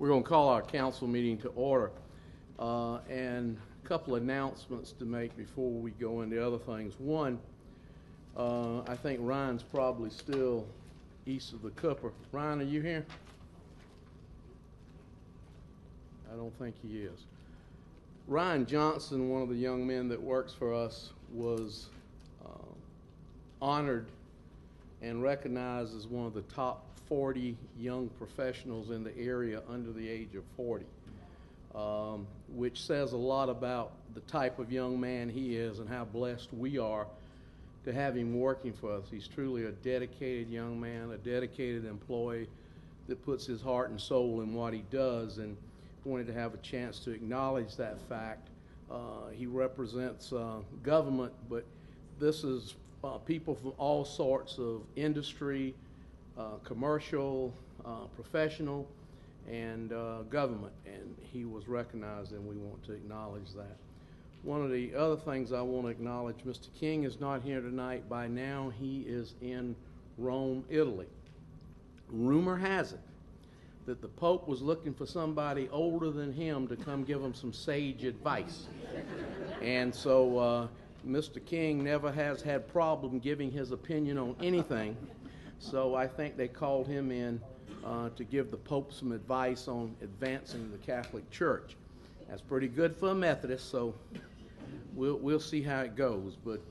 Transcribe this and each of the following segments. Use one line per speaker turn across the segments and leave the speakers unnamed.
We're going to call our council meeting to order. And a couple announcements to make before we go into other things. One, I think Ryan's probably still east of the Cooper. Ryan, are you here? I don't think he is. Ryan Johnson, one of the young men that works for us, was honored and recognized as one of the top 40 young professionals in the area under the age of 40, which says a lot about the type of young man he is and how blessed we are to have him working for us. He's truly a dedicated young man, a dedicated employee that puts his heart and soul in what he does, and wanted to have a chance to acknowledge that fact. He represents government, but this is people from all sorts of industry, commercial, professional, and government, and he was recognized, and we want to acknowledge that. One of the other things I want to acknowledge, Mr. King is not here tonight. By now he is in Rome, Italy. Rumor has it that the Pope was looking for somebody older than him to come give him some sage advice. And so Mr. King never has had problem giving his opinion on anything. So I think they called him in to give the Pope some advice on advancing the Catholic Church. That's pretty good for a Methodist, so we'll see how it goes. But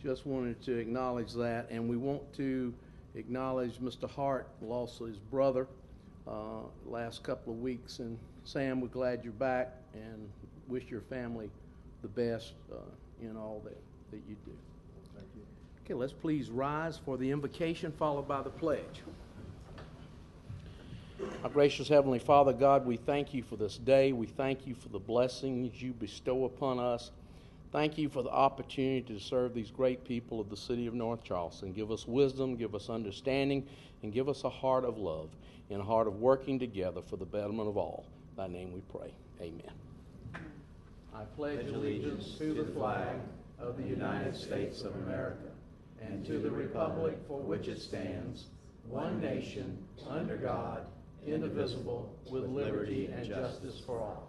just wanted to acknowledge that, and we want to acknowledge Mr. Hart, lost his brother last couple of weeks. And Sam, we're glad you're back, and wish your family the best in all that you do. Thank you. Okay, let's please rise for the invocation, followed by the pledge. Our gracious Heavenly Father, God, we thank you for this day. We thank you for the blessings you bestow upon us. Thank you for the opportunity to serve these great people of the city of North Charleston. Give us wisdom, give us understanding, and give us a heart of love and a heart of working together for the betterment of all. In thy name we pray. Amen. I pledge allegiance to the flag of the United States of America and to the republic for which it stands, one nation, under God, indivisible, with liberty and justice for all.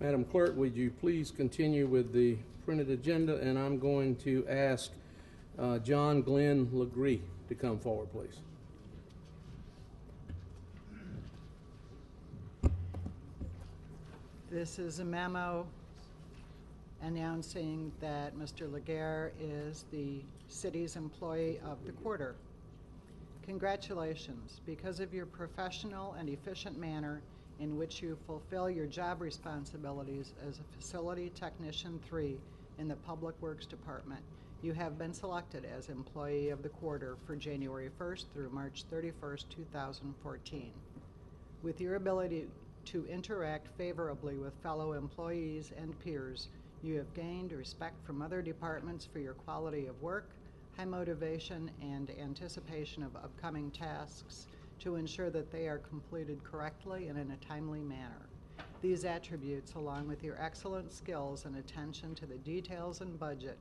Madam Clerk, would you please continue with the printed agenda, and I'm going to ask John Glenn Legree to come forward, please.
This is a memo announcing that Mr. Laguerre is the city's employee of the quarter. Congratulations. Because of your professional and efficient manner in which you fulfill your job responsibilities as a Facility Technician 3 in the Public Works Department, you have been selected as Employee of the Quarter for January 1st through March 31st, 2014. With your ability to interact favorably with fellow employees and peers, you have gained respect from other departments for your quality of work, high motivation, and anticipation of upcoming tasks to ensure that they are completed correctly and in a timely manner. These attributes, along with your excellent skills and attention to the details and budget,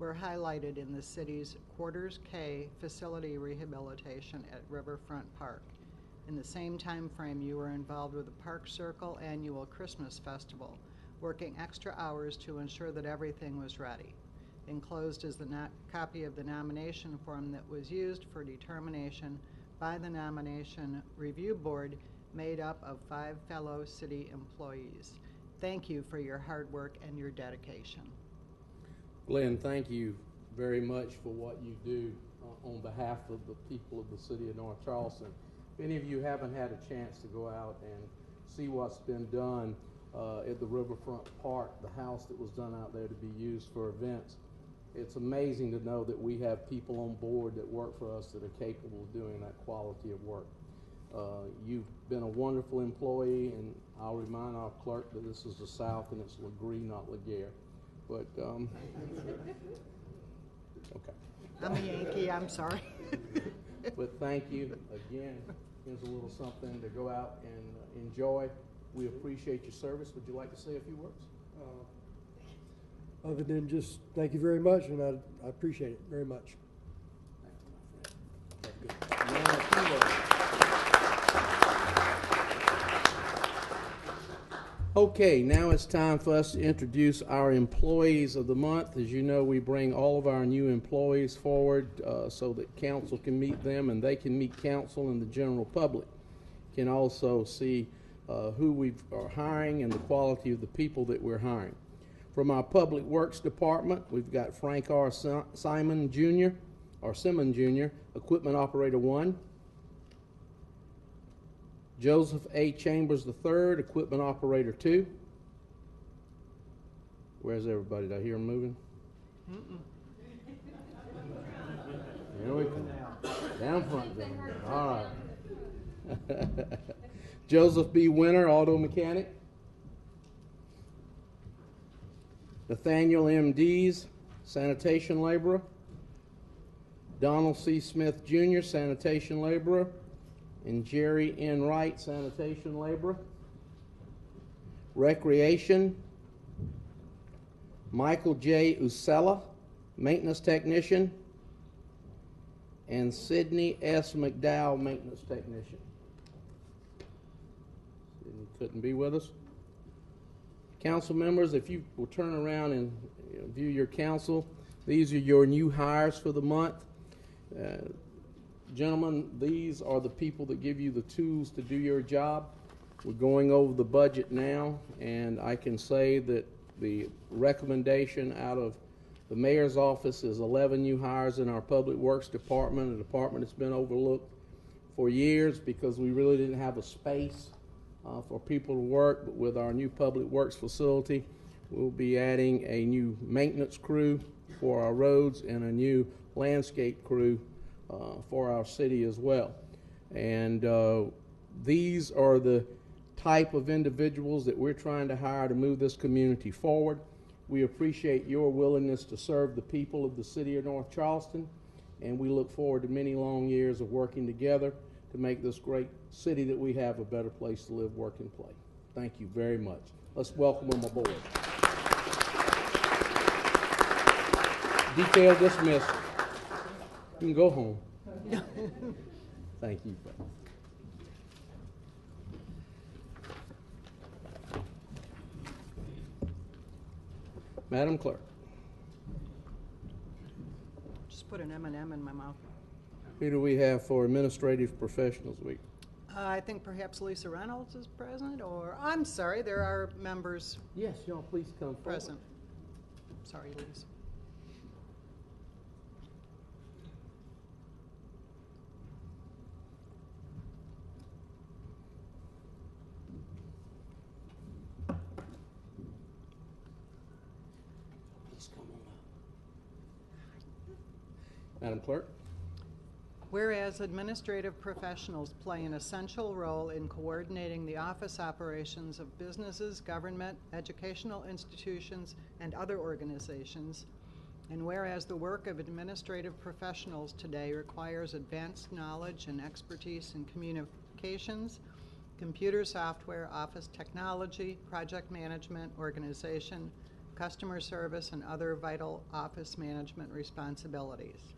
were highlighted in the city's Quarters K facility rehabilitation at Riverfront Park. In the same time frame, you were involved with the Park Circle annual Christmas Festival, working extra hours to ensure that everything was ready. Enclosed is the copy of the nomination form that was used for determination by the Nomination Review Board, made up of 5 fellow city employees. Thank you for your hard work and your dedication.
Glenn, thank you very much for what you do on behalf of the people of the city of North Charleston. If any of you haven't had a chance to go out and see what's been done at the Riverfront Park, the house that was done out there to be used for events, it's amazing to know that we have people on board that work for us that are capable of doing that quality of work. You've been a wonderful employee, and I'll remind our clerk that this is the South and it's Legree, not Laguerre. But, okay.
I'm a Yankee, I'm sorry.
But thank you again. Here's a little something to go out and enjoy. We appreciate your service. Would you like to say a few words?
Other than just thank you very much, and I appreciate it very much.
Okay, now it's time for us to introduce our employees of the month. As you know, we bring all of our new employees forward so that council can meet them and they can meet council, and the general public can also see who we are hiring and the quality of the people that we're hiring. From our Public Works Department, we've got Frank R. Simon Jr., or Simmons Jr., Equipment Operator 1. Joseph A. Chambers III, Equipment Operator 2. Where's everybody? Did I hear them moving? Here we come. Down front. All right. Joseph B. Winter, Auto Mechanic. Nathaniel M. Dees, Sanitation Laborer. Donald C. Smith Jr., Sanitation Laborer. And Jerry N. Wright, Sanitation Laborer. Recreation, Michael J. Usella, Maintenance Technician. And Sidney S. McDowell, Maintenance Technician. Sidney couldn't be with us. Council members, if you will turn around and view your council, these are your new hires for the month. Gentlemen, these are the people that give you the tools to do your job. We're going over the budget now, and I can say that the recommendation out of the mayor's office is 11 new hires in our Public Works Department, a department that's been overlooked for years because we really didn't have a space for people to work. But with our new Public Works facility, we'll be adding a new maintenance crew for our roads and a new landscape crew for our city as well. And these are the type of individuals that we're trying to hire to move this community forward. We appreciate your willingness to serve the people of the city of North Charleston, and we look forward to many long years of working together to make this great city that we have a better place to live, work, and play. Thank you very much. Let's welcome them aboard. Detail dismissed. You can go home. Thank you. Madam Clerk.
Just put an M&M in my mouth.
Who do we have for Administrative Professionals Week?
I think perhaps Lisa Reynolds is present, or I'm sorry, there are members
Yes, y'all please come forward.
present. Sorry, Lisa.
Please come on up. Madam Clerk.
Whereas administrative professionals play an essential role in coordinating the office operations of businesses, government, educational institutions, and other organizations, and whereas the work of administrative professionals today requires advanced knowledge and expertise in communications, computer software, office technology, project management, organization, customer service, and other vital office management responsibilities.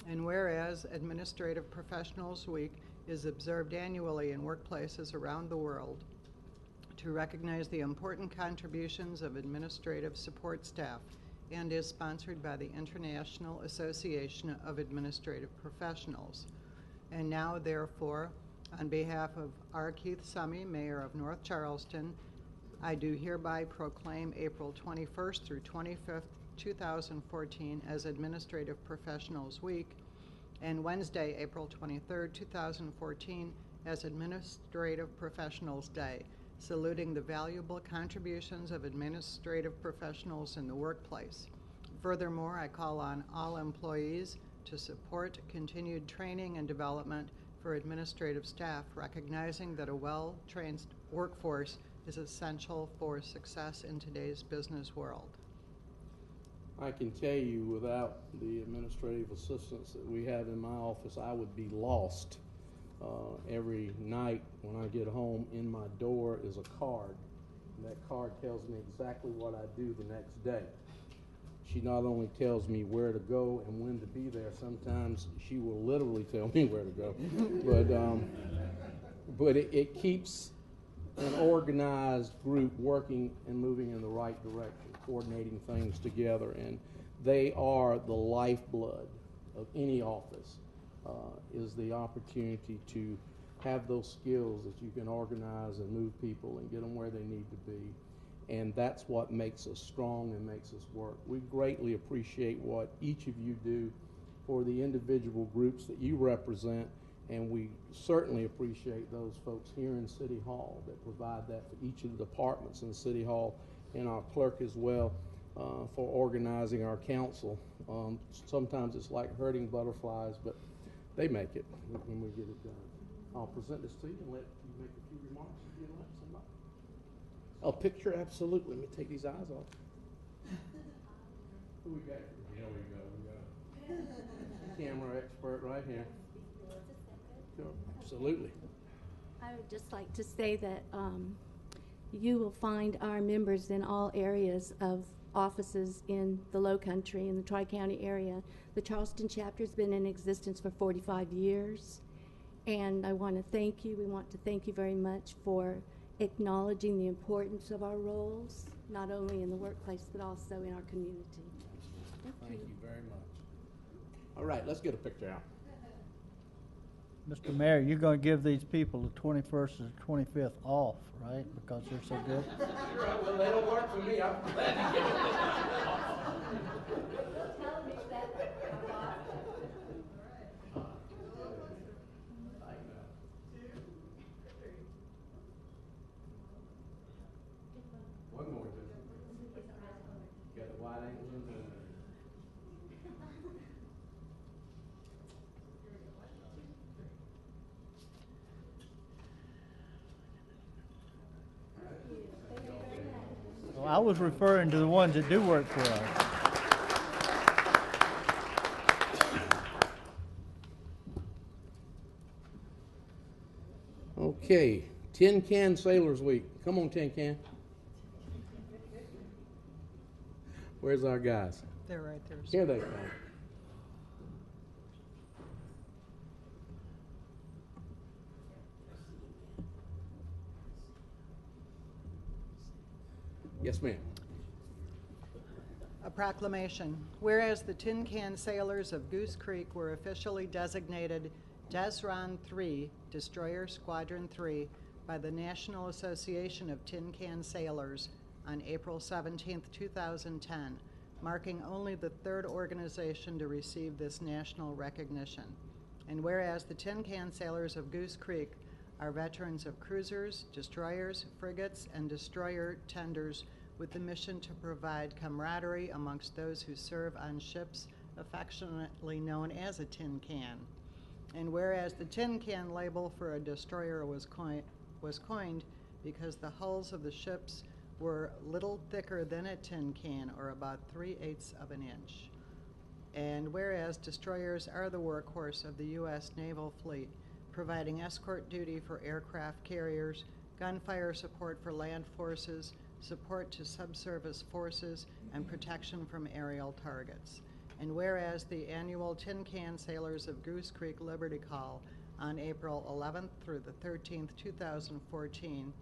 And whereas Administrative Professionals Week is observed annually in workplaces around the world to recognize the important contributions of administrative support staff and is sponsored by the International Association of Administrative Professionals. And now, therefore, on behalf of R. Keith Summey, Mayor of North Charleston, I do hereby proclaim April 21st through 25th, 2014 as Administrative Professionals Week, and Wednesday, April 23rd, 2014 as Administrative Professionals Day, saluting the valuable contributions of administrative professionals in the workplace. Furthermore, I call on all employees to support continued training and development for administrative staff, recognizing that a well-trained workforce is essential for success in today's business world.
I can tell you, without the administrative assistance that we have in my office, I would be lost. Every night when I get home, in my door is a card. And that card tells me exactly what I do the next day. She not only tells me where to go and when to be there, sometimes she will literally tell me where to go. But it keeps an organized group working and moving in the right direction, coordinating things together, and they are the lifeblood of any office, is the opportunity to have those skills that you can organize and move people and get them where they need to be. And that's what makes us strong and makes us work. We greatly appreciate what each of you do for the individual groups that you represent, and we certainly appreciate those folks here in City Hall that provide that for each of the departments in City Hall, and our clerk as well, for organizing our council. Sometimes it's like herding butterflies, but they make it when we get it done. I'll present this to you and let you make a few remarks if you'd like. Somebody. A picture, absolutely. Let me take these eyes off. Who we got? Here we go. Camera expert right here. Sure, absolutely.
I would just like to say that you will find our members in all areas of offices in the Low Country, in the Tri-County area. The Charleston chapter has been in existence for 45 years, and I want to thank you. We want to thank you very much for acknowledging the importance of our roles, not only in the workplace, but also in our community.
Thank you very much. All right, let's get a picture out.
Mr. Mayor, you're going to give these people the 21st and 25th off, right? Because they're so good?
Sure, well, they don't work for me. I'm glad to give it. One more. Got the wide angles in there.
Well, I was referring to the ones that do work for us.
Okay, Tin Can Sailors Week. Come on, Tin Can. Where's our guys?
They're right there.
Here they come. Yes, ma'am.
A proclamation. Whereas the Tin Can Sailors of Goose Creek were officially designated Desron 3, Destroyer Squadron 3, by the National Association of Tin Can Sailors on April 17, 2010, marking only the third organization to receive this national recognition. And whereas the Tin Can Sailors of Goose Creek are veterans of cruisers, destroyers, frigates, and destroyer tenders with the mission to provide camaraderie amongst those who serve on ships affectionately known as a tin can. And whereas the tin can label for a destroyer was coined because the hulls of the ships were little thicker than a tin can, or about 3/8 of an inch. And whereas destroyers are the workhorse of the U.S. Naval Fleet, providing escort duty for aircraft carriers, gunfire support for land forces, support to subsurface forces, and protection from aerial targets. And whereas the annual Tin Can Sailors of Goose Creek Liberty Call on April 11th through the 13th, 2014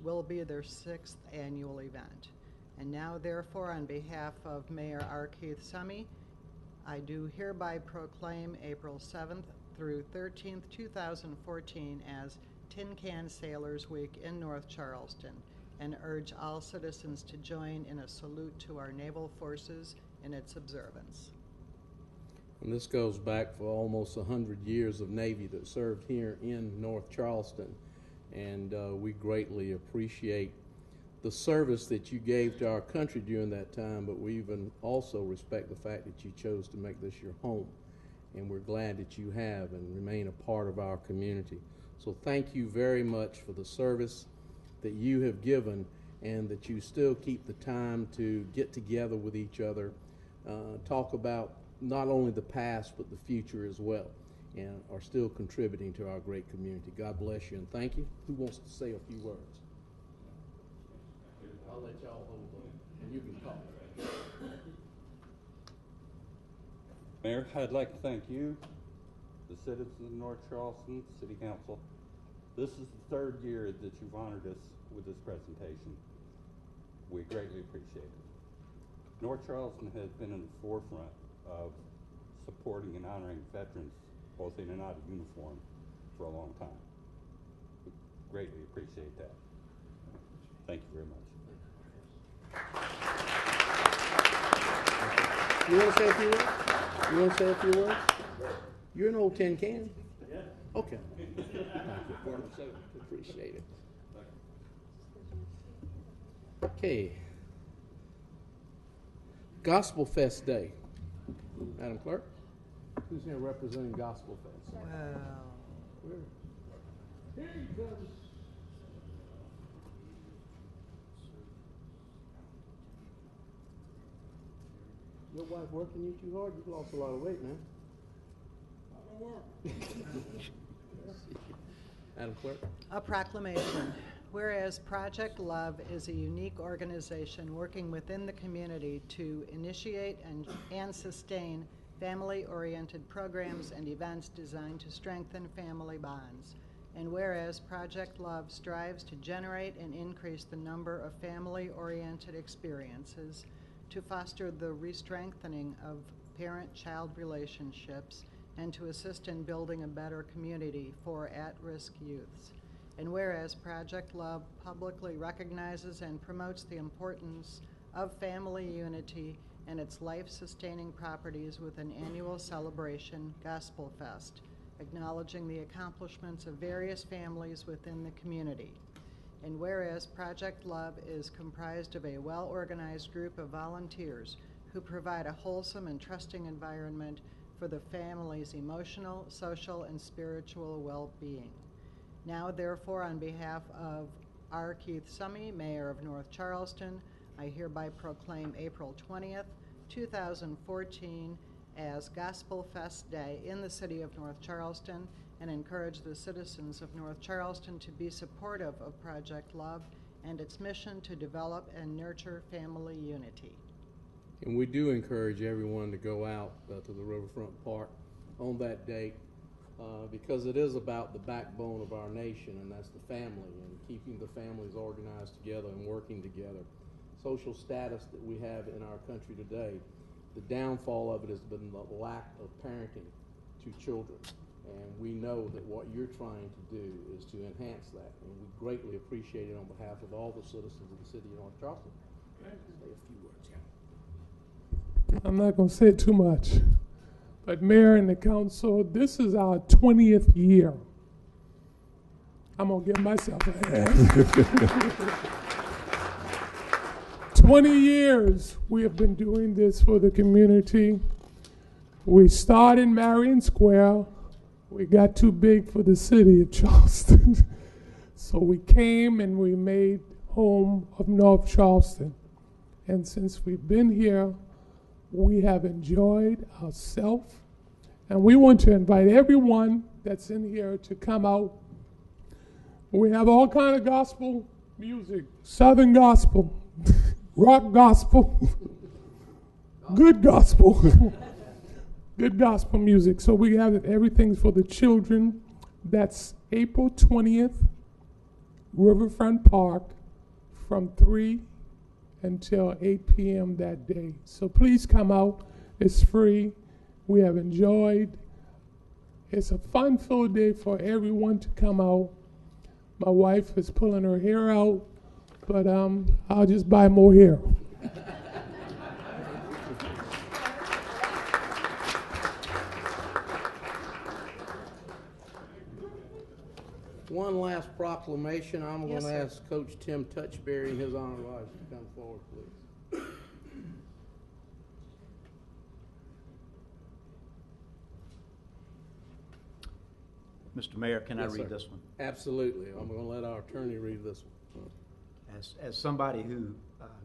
will be their 6th annual event. And now, therefore, on behalf of Mayor R. Keith Summy, I do hereby proclaim April 7th through 13th, 2014 as Tin Can Sailors Week in North Charleston, and urge all citizens to join in a salute to our naval forces in its observance.
And this goes back for almost 100 years of Navy that served here in North Charleston. And we greatly appreciate the service that you gave to our country during that time, but we even also respect the fact that you chose to make this your home. And we're glad that you have and remain a part of our community. So thank you very much for the service that you have given, and that you still keep the time to get together with each other talk about not only the past but the future as well, and are still contributing to our great community. God bless you and thank you. Who wants to say a few words? I'll let y'all hold on, and you can talk.
Mayor, I'd like to thank you, the citizens of North Charleston, City Council. This is the third year that you've honored us with this presentation. We greatly appreciate it. North Charleston has been in the forefront of supporting and honoring veterans, both in and out of uniform, for a long time. We greatly appreciate that. Thank you very much.
You want to say a few words? You want to say a few words? You're an old tin can. Yeah. Okay. Thank you. Appreciate it. Okay. Gospel Fest Day. Madam Clerk, who's here representing Gospel Fest?
Wow.
Where? Here he comes. Your wife working you too hard? You've lost a lot of weight now. I don't work. Madam Clerk.
A proclamation. Whereas Project Love is a unique organization working within the community to initiate and sustain family-oriented programs and events designed to strengthen family bonds. And whereas Project Love strives to generate and increase the number of family-oriented experiences to foster the re-strengthening of parent-child relationships and to assist in building a better community for at-risk youths. And whereas Project Love publicly recognizes and promotes the importance of family unity and its life-sustaining properties with an annual celebration, Gospel Fest, acknowledging the accomplishments of various families within the community. And whereas Project Love is comprised of a well-organized group of volunteers who provide a wholesome and trusting environment for the family's emotional, social, and spiritual well-being. Now, therefore, on behalf of R. Keith Summey, Mayor of North Charleston, I hereby proclaim April 20th, 2014 as Gospel Fest Day in the city of North Charleston and encourage the citizens of North Charleston to be supportive of Project Love and its mission to develop and nurture family unity.
And we do encourage everyone to go out to the Riverfront Park on that day because it is about the backbone of our nation, and that's the family, and keeping the families organized together and working together. Social status that we have in our country today, the downfall of it has been the lack of parenting to children. And we know that what you're trying to do is to enhance that, and we greatly appreciate it on behalf of all the citizens of the city of North Charleston. Say a few words, yeah.
I'm not going to say too much, but Mayor and the council, this is our 20th year. I'm going to give myself a hand. 20 years we have been doing this for the community. We started in Marion Square. We got too big for the city of Charleston. So we came and we made home of North Charleston. And since we've been here, we have enjoyed ourselves. And we want to invite everyone that's in here to come out. We have all kind of gospel music, Southern gospel, rock gospel, good gospel. Good gospel music. So we have everything for the children. That's April 20th, Riverfront Park, from 3 until 8 p.m. that day. So please come out. It's free. We have enjoyed. It's a fun-filled day for everyone to come out. My wife is pulling her hair out, but I'll just buy more hair.
One last proclamation. I'm
Yes,
going to
sir.
ask Coach Tim Touchberry and his honor wives to come forward, please.
Mr. Mayor, can I
Yes,
read
sir.
this one?
Absolutely. I'm going to let our attorney read this one.
As somebody who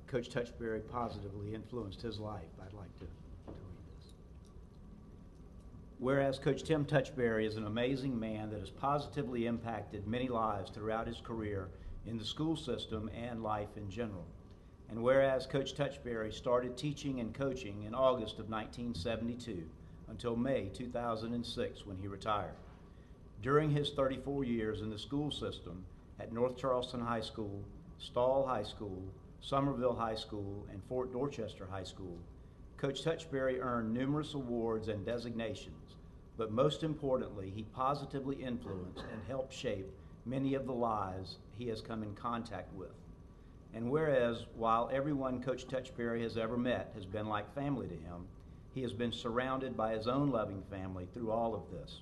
Coach Touchberry positively influenced his life, I'd like to Whereas Coach Tim Touchberry is an amazing man that has positively impacted many lives throughout his career in the school system and life in general. And whereas Coach Touchberry started teaching and coaching in August of 1972 until May 2006 when he retired. During his 34 years in the school system at North Charleston High School, Stall High School, Somerville High School, and Fort Dorchester High School, Coach Touchberry earned numerous awards and designations, but most importantly, he positively influenced and helped shape many of the lives he has come in contact with. And whereas, while everyone Coach Touchberry has ever met has been like family to him, he has been surrounded by his own loving family through all of this.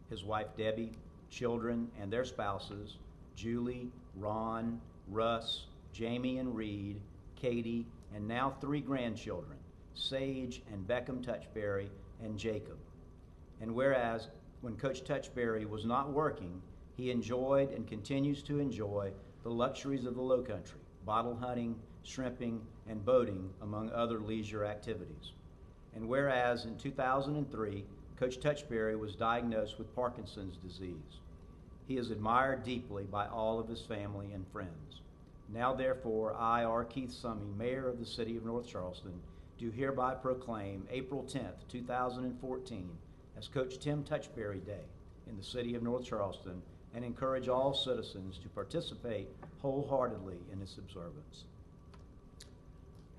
His wife Debbie, children and their spouses, Julie, Ron, Russ, Jamie and Reed, Katie, and now 3 grandchildren, Sage and Beckham Touchberry and Jacob. And whereas, when Coach Touchberry was not working, he enjoyed and continues to enjoy the luxuries of the Low Country, bottle hunting, shrimping, and boating, among other leisure activities. And whereas in 2003, Coach Touchberry was diagnosed with Parkinson's disease, he is admired deeply by all of his family and friends. Now therefore, I, R. Keith Summey, Mayor of the City of North Charleston, do hereby proclaim April 10th, 2014 as Coach Tim Touchberry Day in the City of North Charleston, and encourage all citizens to participate wholeheartedly in its observance.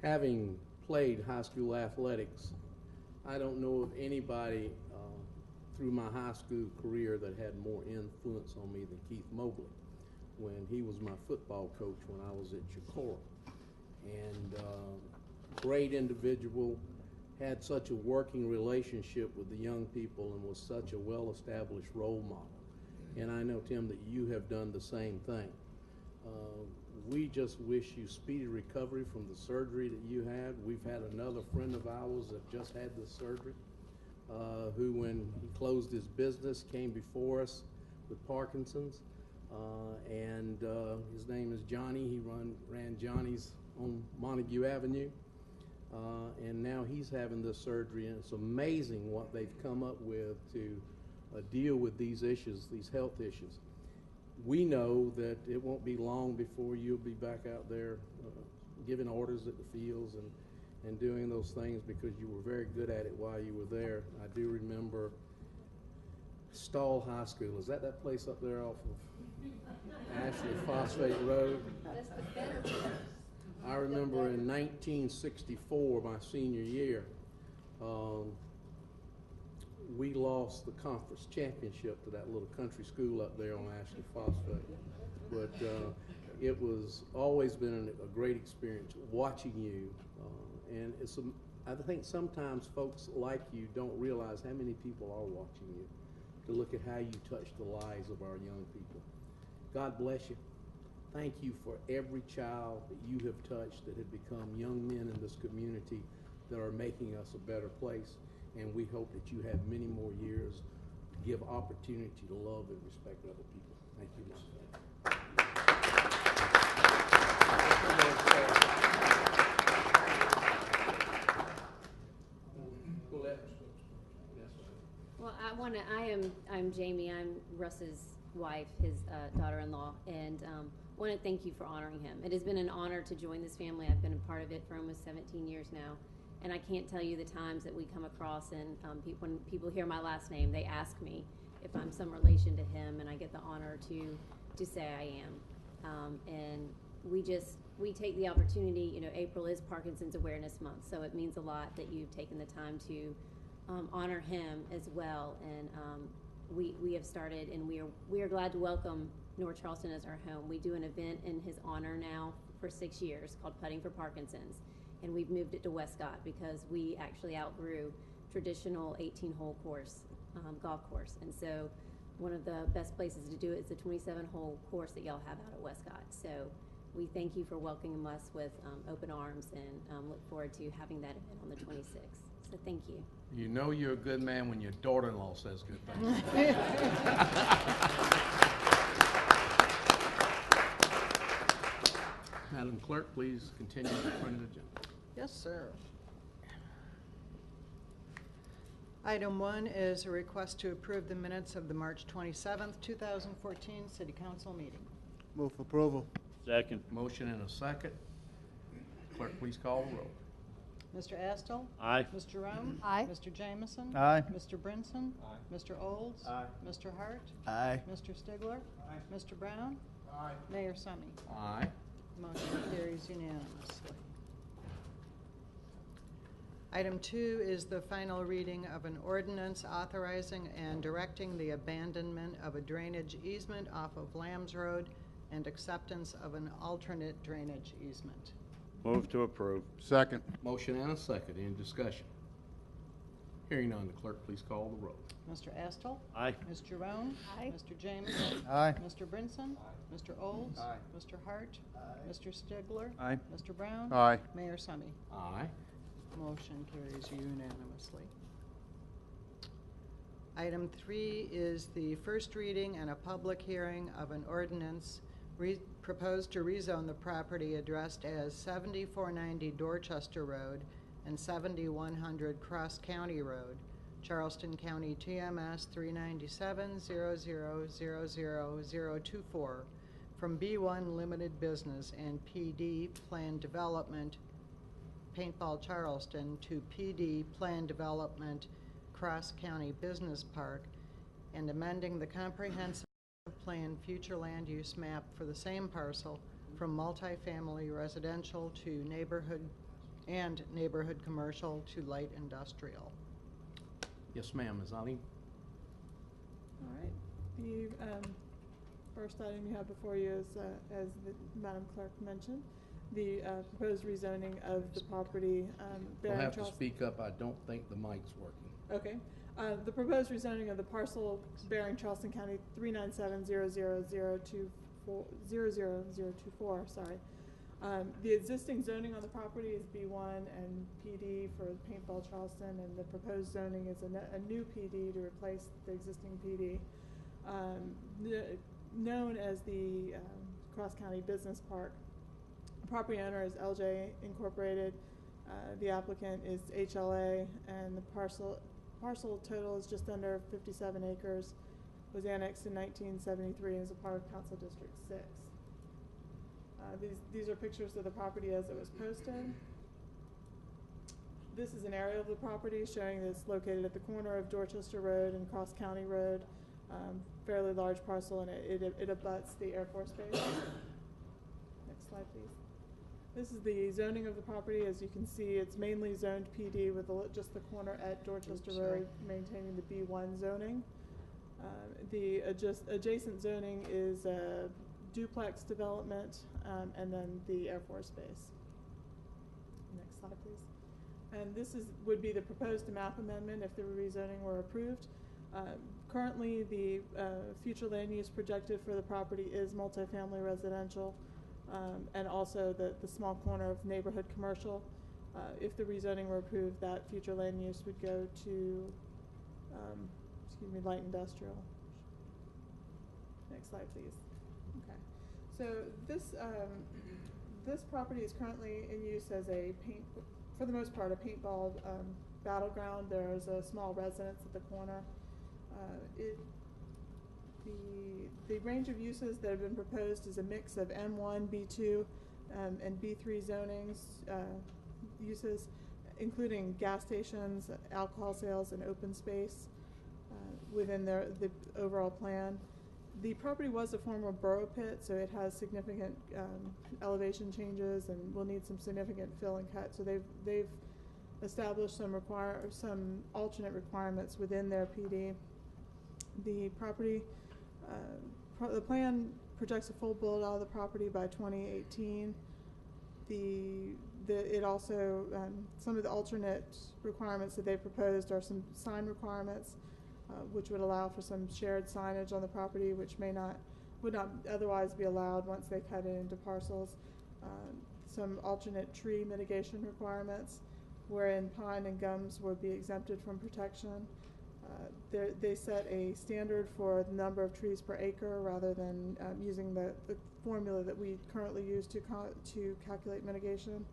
Having played high school athletics, I don't know of anybody through my high school career that had more influence on me than Keith Mobley when he was my football coach when I was at Chicora. And great individual, had such a working relationship with the young people, and was such a well-established role model. And I know, Tim, that you have done the same thing. We just wish you speedy recovery from the surgery that you had. We've had another friend of ours that just had this surgery, who, when he closed his business, came before us with Parkinson's. And his name is Johnny. He ran Johnny's on Montague Avenue. And now he's having this surgery, and it's amazing what they've come up with to deal with these issues, these health issues. We know that it won't be long before you'll be back out there giving orders at the fields and doing those things, because you were very good at it while you were there. I do remember Stall High School. Is that place up there off of Ashley Phosphate Road?
That's the better part.
I remember in 1964, my senior year, we lost the conference championship to that little country school up there on Ashley Phosphate. But it was always been a great experience watching you. And I think sometimes folks like you don't realize how many people are watching you, to look at how you touch the lives of our young people. God bless you. Thank you for every child that you have touched that have become young men in this community that are making us a better place. And we hope that you have many more years to give opportunity to love and respect other people. Thank you, my
Well, I'm Jamie. I'm Russ's wife, his daughter-in-law, and want to thank you for honoring him. It has been an honor to join this family. I've been a part of it for almost 17 years now, and I can't tell you the times that we come across, and when people hear my last name, they ask me if I'm some relation to him, and I get the honor to say I am. And we take the opportunity. April is Parkinson's Awareness Month, so it means a lot that you've taken the time to honor him as well. And we have started, and we are glad to welcome North Charleston as our home. We do an event in his honor now for 6 years called Putting for Parkinson's, and we've moved it to Westcott because we actually outgrew traditional 18-hole course, golf course. And so one of the best places to do it is the 27-hole course that y'all have out at Westcott. So we thank you for welcoming us with open arms, and look forward to having that event on the 26th. So thank you.
You know you're a good man when your daughter-in-law says good things. Madam Clerk, please continue the printed agenda.
Yes, sir. Item 1 is a request to approve the minutes of the March 27th, 2014 City Council meeting.
Move for approval.
Second.
Motion and a second. Clerk, please call the roll.
Mr. Astle?
Aye.
Ms. Jerome?
Aye.
Mr. Jameson?
Aye.
Mr. Brinson?
Aye.
Mr. Olds?
Aye.
Mr. Hart?
Aye.
Mr. Stigler?
Aye.
Mr. Brown?
Aye.
Mayor Summy.
Aye.
Motion carries unanimously. Item 2 is the final reading of an ordinance authorizing and directing the abandonment of a drainage easement off of Lambs Road and acceptance of an alternate drainage easement.
Move to approve.
Second.
Motion and a second. Any discussion? Hearing none, the clerk please call the roll.
Mr. Astle?
Aye.
Ms. Jerome?
Aye.
Mr. Jameson?
Aye.
Mr. Brinson? Mr. Olds?
Aye.
Mr. Hart? Mr. Stigler?
Aye.
Mr. Brown?
Aye.
Mayor Summy.
Aye.
Motion carries unanimously. Item 3 is the first reading and a public hearing of an ordinance proposed to rezone the property addressed as 7490 Dorchester Road and 7100 Cross County Road, Charleston County TMS 397-0000-024, from B1 Limited Business and PD Planned Development Paintball Charleston to PD Planned Development Cross County Business Park, and amending the comprehensive plan future land use map for the same parcel from multifamily residential to neighborhood commercial to light industrial.
Yes, ma'am. Ms. Eileen?
All right. The first item you have before you is, as the Madam Clerk mentioned, the proposed rezoning of the property.
You'll have to
Charleston.
speak up. I don't think the mic's working.
Okay. The proposed rezoning of the parcel bearing Charleston County 397-000024, sorry. The existing zoning on the property is B1 and PD for Paintball Charleston, and the proposed zoning is a new PD to replace the existing PD, known as the Cross County Business Park. The property owner is LJ Incorporated. The applicant is HLA, and the parcel total is just under 57 acres, was annexed in 1973 and is a part of Council District 6. These are pictures of the property as it was posted. This is an area of the property showing that it's located at the corner of Dorchester Road and Cross County Road. Fairly large parcel, and it abuts the Air Force Base. Next slide, please. This is the zoning of the property. As you can see, it's mainly zoned PD with just the corner at Dorchester Road maintaining the B1 zoning. The adjacent zoning is a duplex development, and then the Air Force Base. Next slide, please. And this would be the proposed map amendment if the rezoning were approved. Currently, the future land use projected for the property is multifamily residential, and also the small corner of neighborhood commercial. If the rezoning were approved, that future land use would go to, light industrial. Next slide, please. Okay. So this property is currently in use as for the most part, a paintball battleground. There's a small residence at the corner. The range of uses that have been proposed is a mix of M1, B2, and B3 zonings uses, including gas stations, alcohol sales, and open space within the overall plan. The property was a former borough pit, so it has significant elevation changes and will need some significant fill and cut. So they've established some alternate requirements within their PD. The property, the plan projects a full build out of the property by 2018. It also, some of the alternate requirements that they proposed are some sign requirements, which would allow for some shared signage on the property, which would not otherwise be allowed once they cut it into parcels. Some alternate tree mitigation requirements, wherein pine and gums would be exempted from protection. They set a standard for the number of trees per acre rather than using the formula that we currently use to calculate mitigation.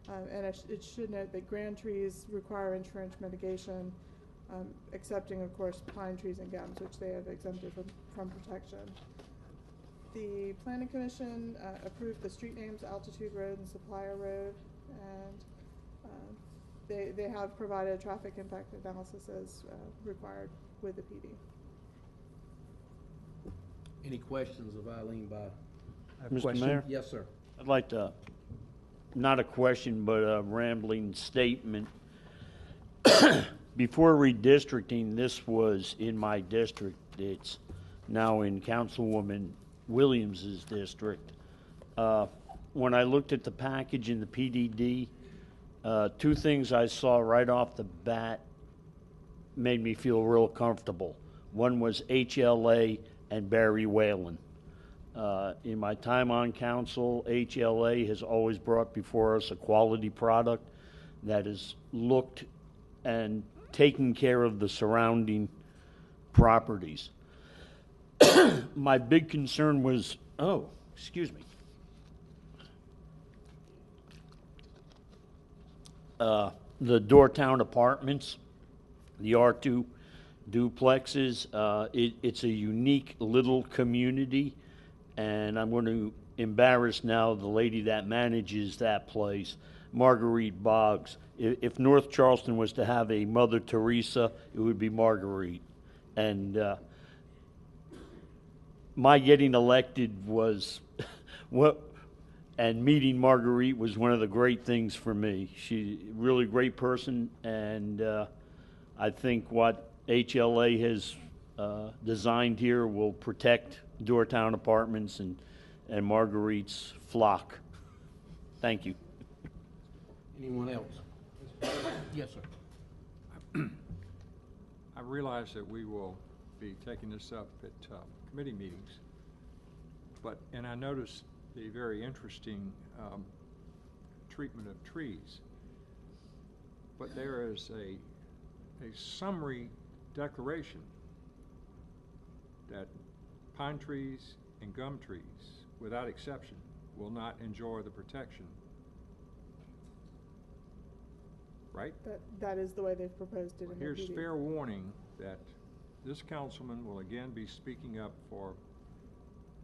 And it should note that grand trees require inch-for-inch mitigation, excepting, of course, pine trees and gums, which they have exempted from protection. The Planning Commission approved the street names Altitude Road and Supplier Road, and they have provided a traffic impact analysis as required with the PD.
Any questions of Eileen by?
Mr. Mayor?
Yes, sir.
I'd like to, not a question, but a rambling statement. Before redistricting, this was in my district. It's now in Councilwoman Williams's district. When I looked at the package in the PDD, two things I saw right off the bat made me feel real comfortable. One was HLA and Barry Whalen. In my time on council, HLA has always brought before us a quality product that has looked and taken care of the surrounding properties. My big concern was, excuse me. The Doortown Apartments, the R2 duplexes, it's a unique little community, and I'm going to embarrass now the lady that manages that place, Marguerite Boggs. If North Charleston was to have a Mother Teresa, it would be Marguerite. And my getting elected was and meeting Marguerite was one of the great things for me. She's a really great person, and I think what HLA has designed here will protect Doortown Apartments and Marguerite's flock. Thank you.
Anyone else? Yes, sir.
I realize that we will be taking this up at committee meetings, and I noticed the very interesting treatment of trees. But there is a summary declaration that pine trees and gum trees, without exception, will not enjoy the protection. Right?
That is the way they've proposed it in the
Here's
PD.
fair warning that this councilman will again be speaking up for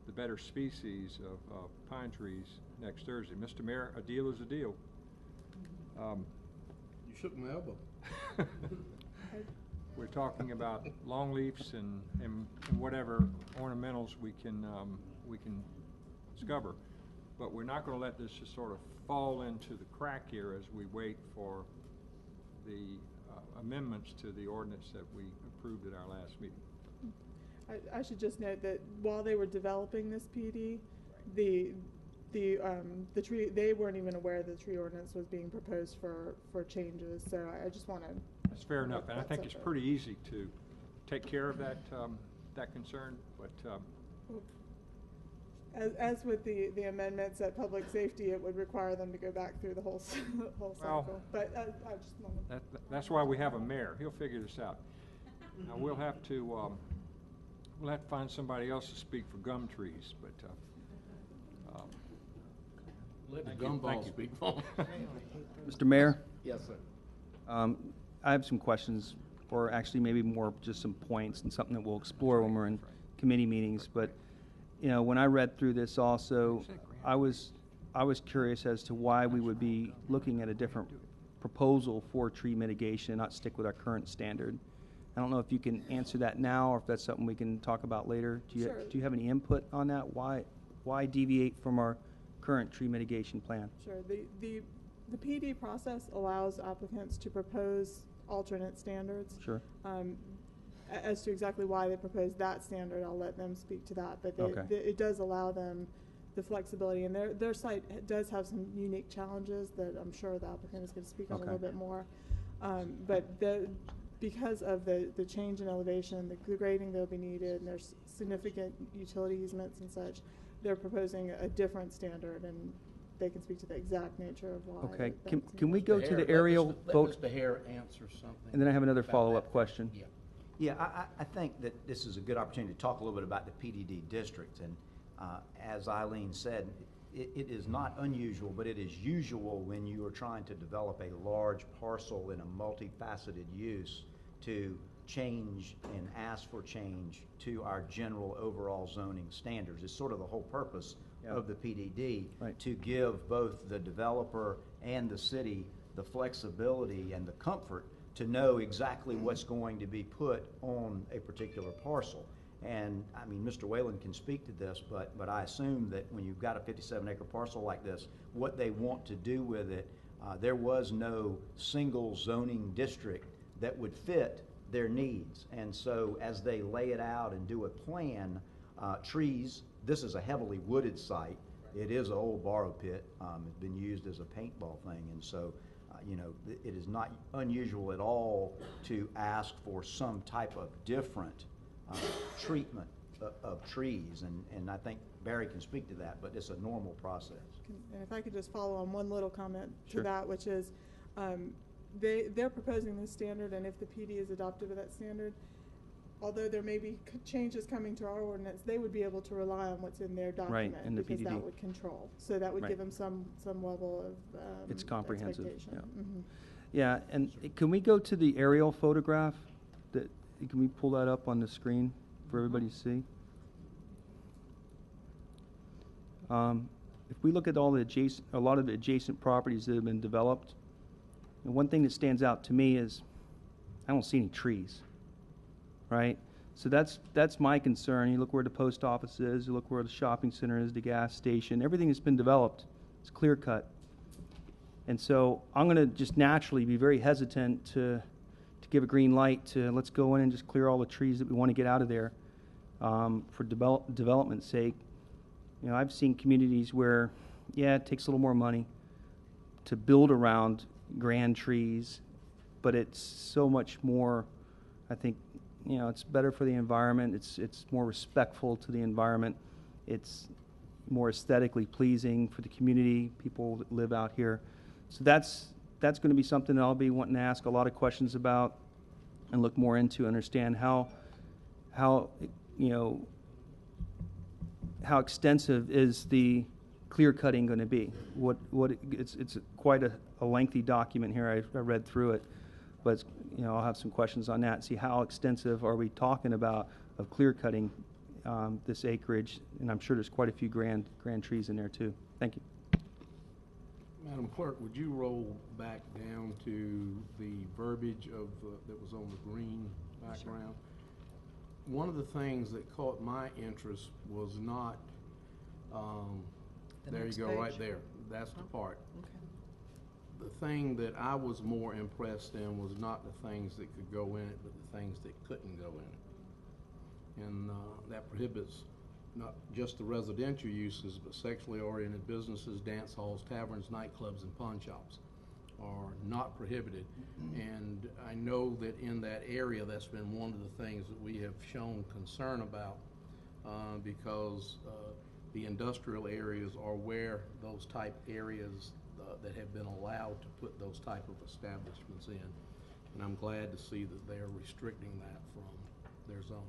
the better species of pine trees next Thursday. Mr. Mayor, a deal is a deal.
You shook my elbow.
We're talking about longleafs and whatever ornamentals we can discover, but we're not going to let this just sort of fall into the crack here as we wait for the amendments to the ordinance that we approved at our last meeting.
I should just note that while they were developing this PD, the tree, they weren't even aware the tree ordinance was being proposed for changes. So I just want to.
That's fair enough, and I think it's pretty easy to take care of that that concern. But
as with the amendments at public safety, it would require them to go back through the whole cycle.
Well,
but I just want to.
That's why we have a mayor. He'll figure this out. Now we'll have to find somebody else to speak for gum trees, but.
Let the gumball speak for him.
Mr. Mayor?
Yes, sir.
I have some questions, or actually maybe more just some points and something that we'll explore when we're in committee meetings. But, you know, when I read through this also, I was curious as to why we would be looking at a different proposal for tree mitigation and not stick with our current standard. I don't know if you can answer that now or if that's something we can talk about later.
Sure.
Do you have any input on that? Why deviate from our current tree mitigation plan?
Sure. The PD process allows applicants to propose alternate standards.
Sure.
As to exactly why they propose that standard, I'll let them speak to that. But it does allow them the flexibility, and their site does have some unique challenges that I'm sure the applicant is going to speak on a little bit more. But because of the change in elevation, the grading that will be needed, and there's significant utility easements and such, they're proposing a different standard, and they can speak to the exact nature of why.
Okay. Can we go to the aerial vote?
Let Mr. Hare answer something.
And then I have another follow-up question.
Yeah.
Yeah, I think that this is a good opportunity to talk a little bit about the PDD districts. And as Eileen said, it is not unusual, but it is usual when you are trying to develop a large parcel in a multifaceted use to change and ask for change to our general overall zoning standards. It's sort of the whole purpose of the PDD,
Right.
to give both the developer and the city the flexibility and the comfort to know exactly what's going to be put on a particular parcel. And, I mean, Mr. Whalen can speak to this, but I assume that when you've got a 57-acre parcel like this, what they want to do with it, there was no single zoning district that would fit their needs. And so as they lay it out and do a plan, trees, this is a heavily wooded site. It is an old borrow pit. It's been used as a paintball thing. And so, you know, it is not unusual at all to ask for some type of different treatment of trees. And I think Barry can speak to that, but it's a normal process.
And if I could just follow on one little comment
Sure.
to that, which is, they're proposing this standard, and if the PD is adopted with that standard, although there may be changes coming to our ordinance, they would be able to rely on what's in their document.
in the
because
PDD.
that would control. So that would
Right.
give them some level of
It's comprehensive,
expectation.
yeah.
Mhm.
Yeah, and can we go to the aerial photograph? Can we pull that up on the screen for everybody to see? If we look at all the a lot of the adjacent properties that have been developed, and one thing that stands out to me is I don't see any trees, right? So that's my concern. You look where the post office is, you look where the shopping center is, the gas station, everything that's been developed, it's clear cut. And so I'm going to just naturally be very hesitant to give a green light to let's go in and just clear all the trees that we want to get out of there for development's sake. You know, I've seen communities where, yeah, it takes a little more money to build around grand trees, but it's so much more, I think, you know, it's better for the environment. It's more respectful to the environment. It's more aesthetically pleasing for the community, people that live out here. So that's going to be something that I'll be wanting to ask a lot of questions about and look more into, understand how you know, how extensive is the clear cutting going to be? It's quite a lengthy document here. I read through it, but you know, I'll have some questions on that. See how extensive are we talking about of clear cutting this acreage, and I'm sure there's quite a few grand trees in there too. Thank you.
Madam Clerk, would you roll back down to the verbiage of that was on the green background? Sure. One of the things that caught my interest was not, there you go,
page?
right there. That's the part.
Okay.
The thing that I was more impressed in was not the things that could go in it, but the things that couldn't go in it. And that prohibits not just the residential uses, but sexually oriented businesses, dance halls, taverns, nightclubs, and pawn shops are not prohibited. And I know that in that area, that's been one of the things that we have shown concern about because the industrial areas are where those type areas that have been allowed to put those type of establishments in. And I'm glad to see that they're restricting that from their zoning.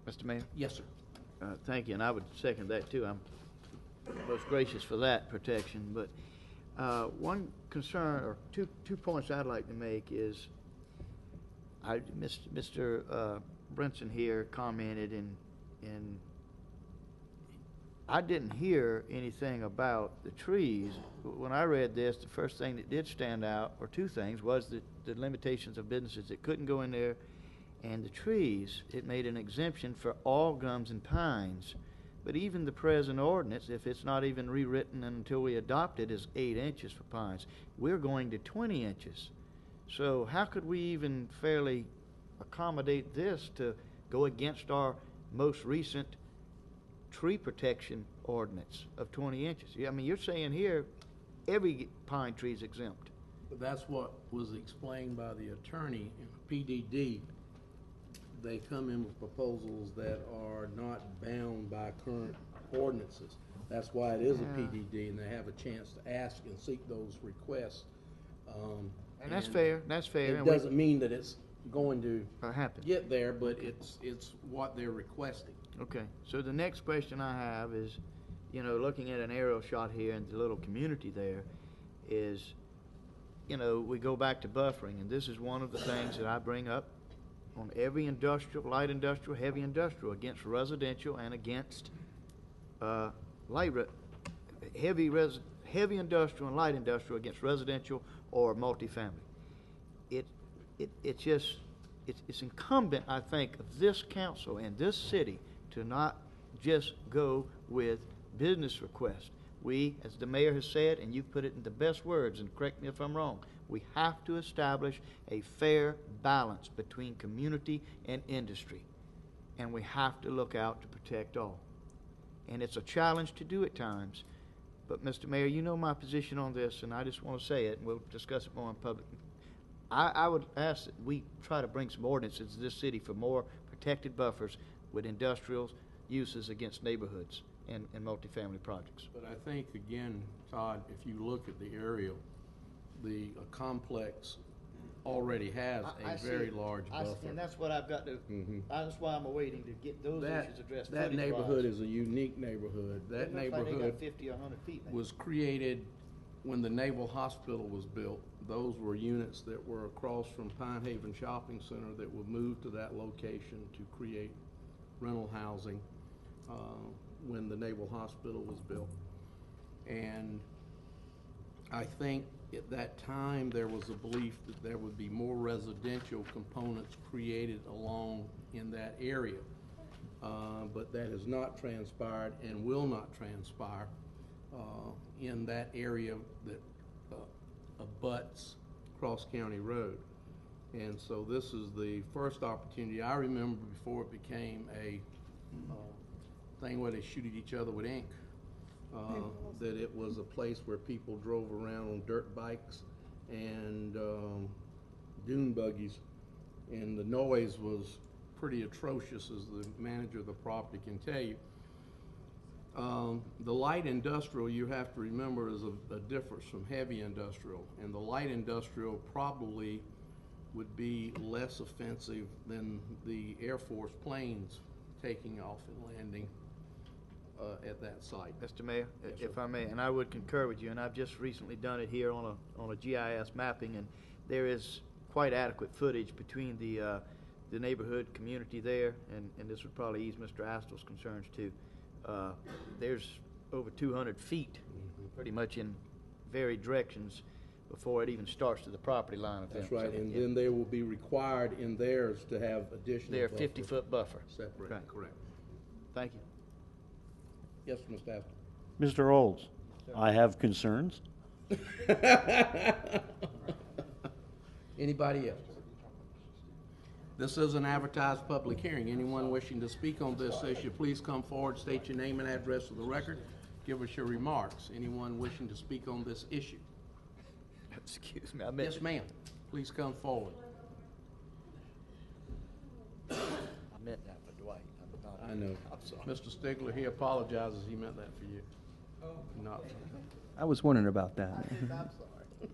Mr. Mayor?
Yes, sir.
Thank you, and I would second that too. I'm most gracious for that protection. But one concern, or two points I'd like to make is, Mr. Brinson here commented, and I didn't hear anything about the trees. When I read this, the first thing that did stand out, or two things, was the limitations of businesses that couldn't go in there. And the trees, it made an exemption for all gums and pines. But even the present ordinance, if it's not even rewritten until we adopt it, is 8 inches for pines. We're going to 20 inches. So how could we even fairly accommodate this to go against our most recent tree protection ordinance of 20 inches? I mean, you're saying here every pine tree is exempt.
But that's what was explained by the attorney in PDD. They come in with proposals that are not bound by current ordinances. That's why it is a PDD, and they have a chance to ask and seek those requests.
And that's fair. That's fair.
It doesn't mean that it's going to
happen.
Get there, but it's what they're requesting.
Okay. So the next question I have is, you know, looking at an aerial shot here in the little community there, is you know, we go back to buffering, and this is one of the things that I bring up on every industrial, light industrial, heavy industrial, against residential and against heavy industrial and light industrial against residential or multifamily. It's incumbent, I think, of this council and this city to not just go with business requests. We, as the mayor has said, and you've put it in the best words, and correct me if I'm wrong, we have to establish a fair balance between community and industry. And we have to look out to protect all. And it's a challenge to do at times. But, Mr. Mayor, you know my position on this, and I just want to say it, and we'll discuss it more in public. I would ask that we try to bring some ordinances to this city for more protected buffers with industrial uses against neighborhoods and multifamily projects.
But I think, again, Todd, if you look at the aerial, the complex already has
I
a
see
very
it.
large buffer.
And that's what I've got to, that's why I'm awaiting to get those issues addressed.
That neighborhood is a unique neighborhood. That
It looks like they
neighborhood
got 50 or 100 feet, maybe.
was created when the Naval Hospital was built. Those were units that were across from Pine Haven Shopping Center that were moved to that location to create rental housing when the Naval Hospital was built. And I think at that time there was a belief that there would be more residential components created along in that area. But that has not transpired and will not transpire in that area that abuts Cross County Road. And so this is the first opportunity I remember before it became a thing where they shoot at each other with ink. That it was a place where people drove around on dirt bikes and dune buggies, and the noise was pretty atrocious, as the manager of the property can tell you. The light industrial, you have to remember, is a difference from heavy industrial, and the light industrial probably would be less offensive than the Air Force planes taking off and landing at that site.
Mr. Mayor,
Yes,
if
sir.
I may, and I would concur with you, and I've just recently done it here on a GIS mapping, and there is quite adequate footage between the neighborhood community there, and this would probably ease Mr. Astor's concerns too. There's over 200 feet, pretty much in varied directions, before it even starts to the property line of them.
That's right,
So,
and
yeah.
then they will be required in theirs to have additional
They're
buffer.
50-foot buffer.
Separate,
Right.
correct.
Thank you.
Yes, Mr. Astor.
Mr. Olds, I have concerns.
Anybody else? This is an advertised public hearing. Anyone wishing to speak on this issue, please come forward, state your name and address for the record. Give us your remarks. Anyone wishing to speak on this issue?
Excuse me, I meant.
Yes, ma'am. Please come forward.
I meant that for Dwight.
I know.
I'm sorry.
Mr. Stigler, he apologizes. He meant that for you. Not for him.
I was wondering about that.
I'm sorry.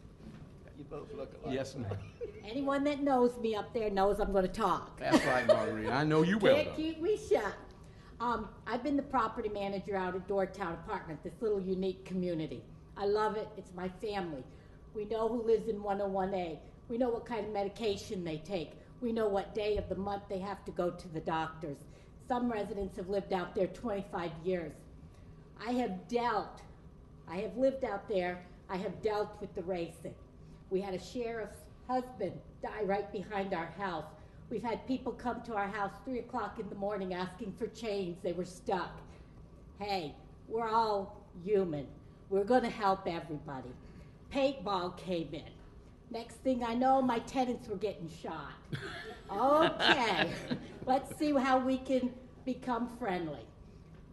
You both look alike.
Yes, ma'am.
Anyone that knows me up there knows I'm going to talk.
That's right, Marguerite. I know you well,
Can't
though.
keep me shut. I've been the property manager out at Dortown Apartment, this little unique community. I love it. It's my family. We know who lives in 101A. We know what kind of medication they take. We know what day of the month they have to go to the doctors. Some residents have lived out there 25 years. I have lived out there. I have dealt with the racing. We had a sheriff's husband die right behind our house. We've had people come to our house 3 o'clock in the morning asking for change. They were stuck. Hey, we're all human. We're going to help everybody. Paintball came in. Next thing I know, my tenants were getting shot. Okay, let's see how we can become friendly.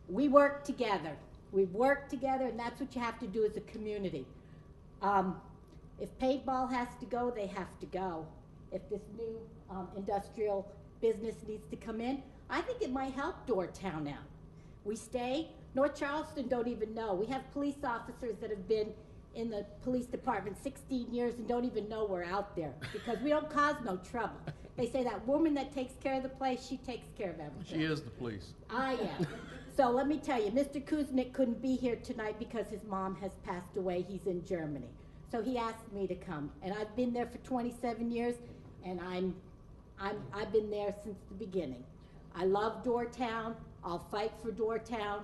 We work together. We work together, and that's what you have to do as a community. If paintball has to go, they have to go. If this new industrial business needs to come in, I think it might help Dortown out. We stay. North Charleston don't even know. We have police officers that have been in the police department 16 years and don't even know we're out there because we don't cause no trouble. They say that woman that takes care of the place, she takes care of everything.
She is the police.
I am. So let me tell you, Mr. Kuznick couldn't be here tonight because his mom has passed away. He's in Germany. So he asked me to come, and I've been there for 27 years, and I've been there since the beginning. I love Doortown. I'll fight for Doortown,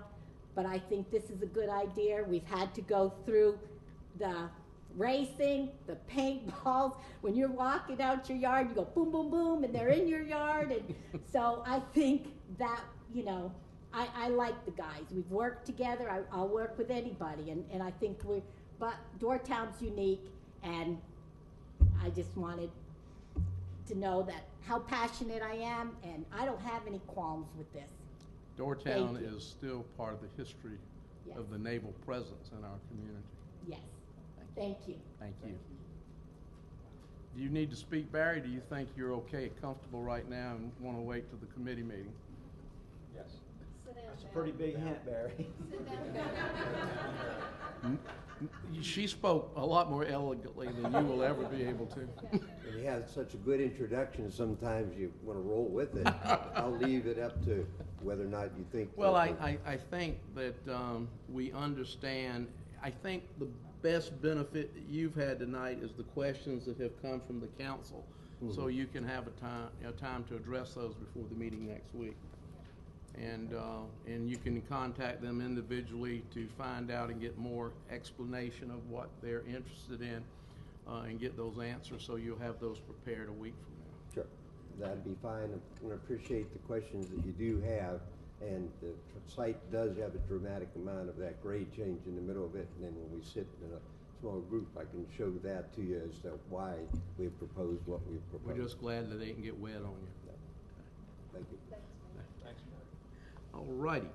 but I think this is a good idea. We've had to go through the racing, the paintballs. When you're walking out your yard, you go boom, boom, boom, and they're in your yard. And so I think that, you know, I like the guys. We've worked together. I'll work with anybody, and I think but Doortown's unique, and I just wanted to know that how passionate I am, and I don't have any qualms with this.
Doortown
Thank you.
is still part of the history
Yes.
of the naval presence in our community.
Yes. Thank you.
Thank you. Do you need to speak, Barry? Do you think you're okay, comfortable right now, and want to wait till the committee meeting?
Yes.
That's
a pretty big hint, Barry.
She spoke a lot more elegantly than you will ever be able to.
And he has such a good introduction, sometimes you want to roll with it. I'll leave it up to whether or not you think.
Well, I think that we understand. I think the best benefit that you've had tonight is the questions that have come from the council, so you can have a time to address those before the meeting next week. And you can contact them individually to find out and get more explanation of what they're interested in, and get those answers, so you'll have those prepared a week from now.
Sure, that'd be fine. I appreciate the questions that you do have, and the site does have a dramatic amount of that grade change in the middle of it, and then when we sit in a small group, I can show that to you as to why we've proposed what we've proposed.
We're just glad that they didn't get wet on you.
Thank you.
All righty.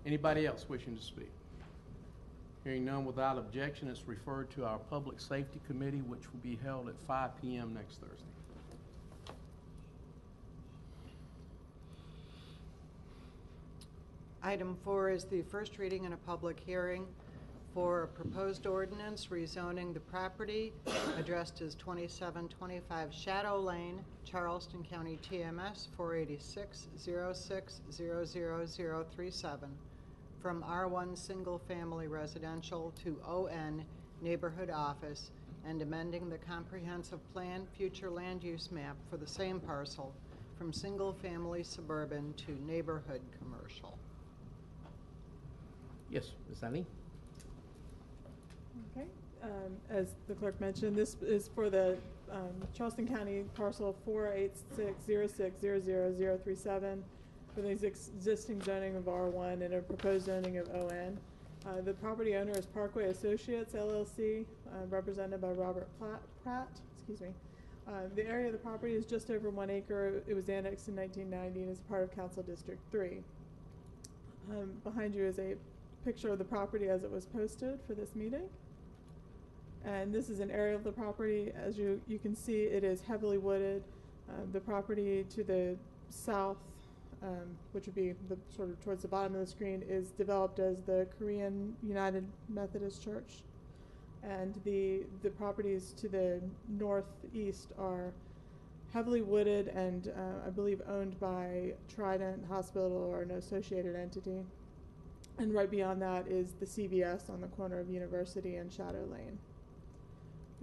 Anybody else wishing to speak? Hearing none, without objection, it's referred to our Public Safety Committee, which will be held at 5 p.m. next Thursday.
Item 4 is the first reading and a public hearing for a proposed ordinance rezoning the property addressed as 2725 Shadow Lane, Charleston County TMS 486-06-00037 from R1 Single Family Residential to ON Neighborhood Office, and amending the comprehensive plan future land use map for the same parcel from single family suburban to neighborhood commercial.
Yes, Ms. Annie?
Okay, as the clerk mentioned, this is for the Charleston County parcel 486-06-00037 for the existing zoning of R1 and a proposed zoning of ON. The property owner is Parkway Associates LLC, represented by Robert Pratt. Excuse me. The area of the property is just over 1 acre. It was annexed in 1990 and is part of Council District 3. Behind you is a picture of the property as it was posted for this meeting. And this is an area of the property. As you can see, it is heavily wooded. The property to the south, which would be sort of towards the bottom of the screen, is developed as the Korean United Methodist Church. And the properties to the northeast are heavily wooded and I believe owned by Trident Hospital or an associated entity. And right beyond that is the CVS on the corner of University and Shadow Lane.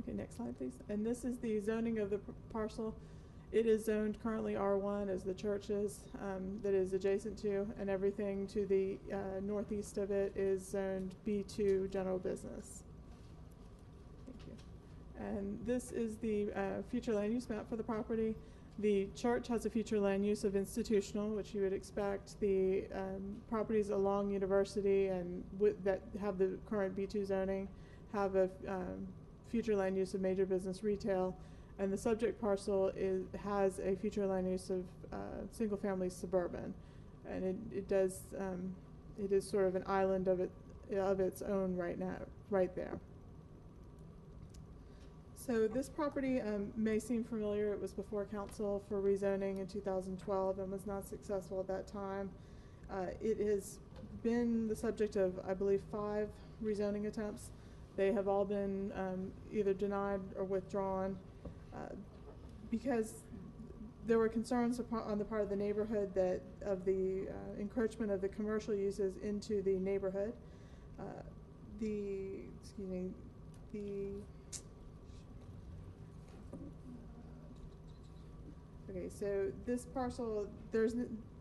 Okay, next slide, please. And this is the zoning of the parcel. It is zoned currently R1 as the church is, that is adjacent to, and everything to the northeast of it is zoned B2 general business. Thank you. And this is the future land use map for the property. The church has a future land use of institutional, which you would expect. The properties along University and that have the current B2 zoning have a future land use of major business retail, and the subject parcel has a future land use of single-family suburban, and it is sort of an island of its own right now, right there. So this property may seem familiar. It was before council for rezoning in 2012 and was not successful at that time. It has been the subject of, I believe, 5 rezoning attempts. They have all been either denied or withdrawn because there were concerns on the part of the neighborhood that of the encroachment of the commercial uses into the neighborhood. Okay, so this parcel,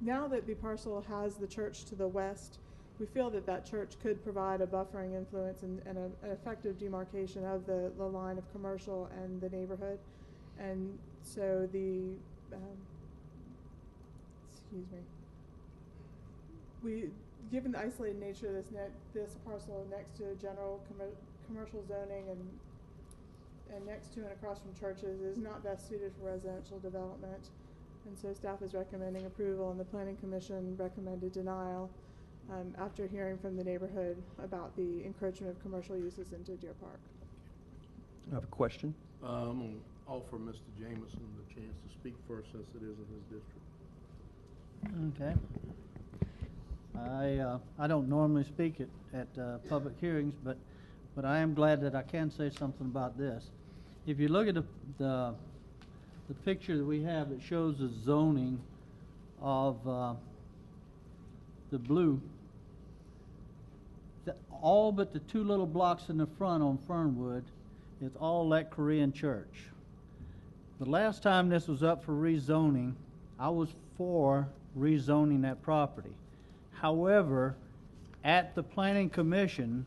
now that the parcel has the church to the west, we feel that that church could provide a buffering influence and an effective demarcation of the line of commercial and the neighborhood. And so given the isolated nature of this parcel next to general commercial zoning and next to and across from churches is not best suited for residential development. And so staff is recommending approval, and the Planning Commission recommended denial after hearing from the neighborhood about the encroachment of commercial uses into Deer Park.
I have a question.
I'm going to offer Mr. Jameson the chance to speak first, since it is in his district.
Okay. I don't normally speak at public hearings, but I am glad that I can say something about this. If you look at the picture that we have, it shows the zoning of the blue. All but the two little blocks in the front on Fernwood, it's all that Korean church. The last time this was up for rezoning, I was for rezoning that property. However, at the Planning Commission,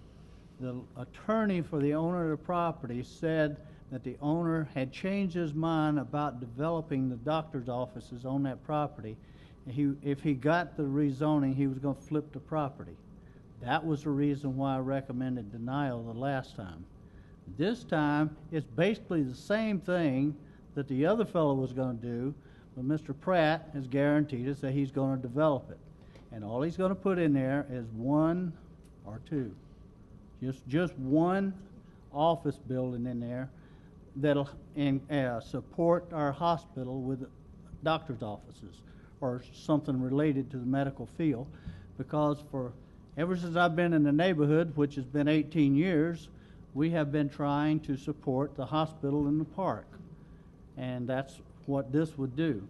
the attorney for the owner of the property said that the owner had changed his mind about developing the doctor's offices on that property. And if he got the rezoning, he was going to flip the property. That was the reason why I recommended denial the last time. This time, it's basically the same thing that the other fellow was going to do, but Mr. Pratt has guaranteed us that he's going to develop it. And all he's going to put in there is one or two. Just one office building in there that'll support our hospital with doctor's offices or something related to the medical field, because ever since I've been in the neighborhood, which has been 18 years, we have been trying to support the hospital in the park, and that's what this would do.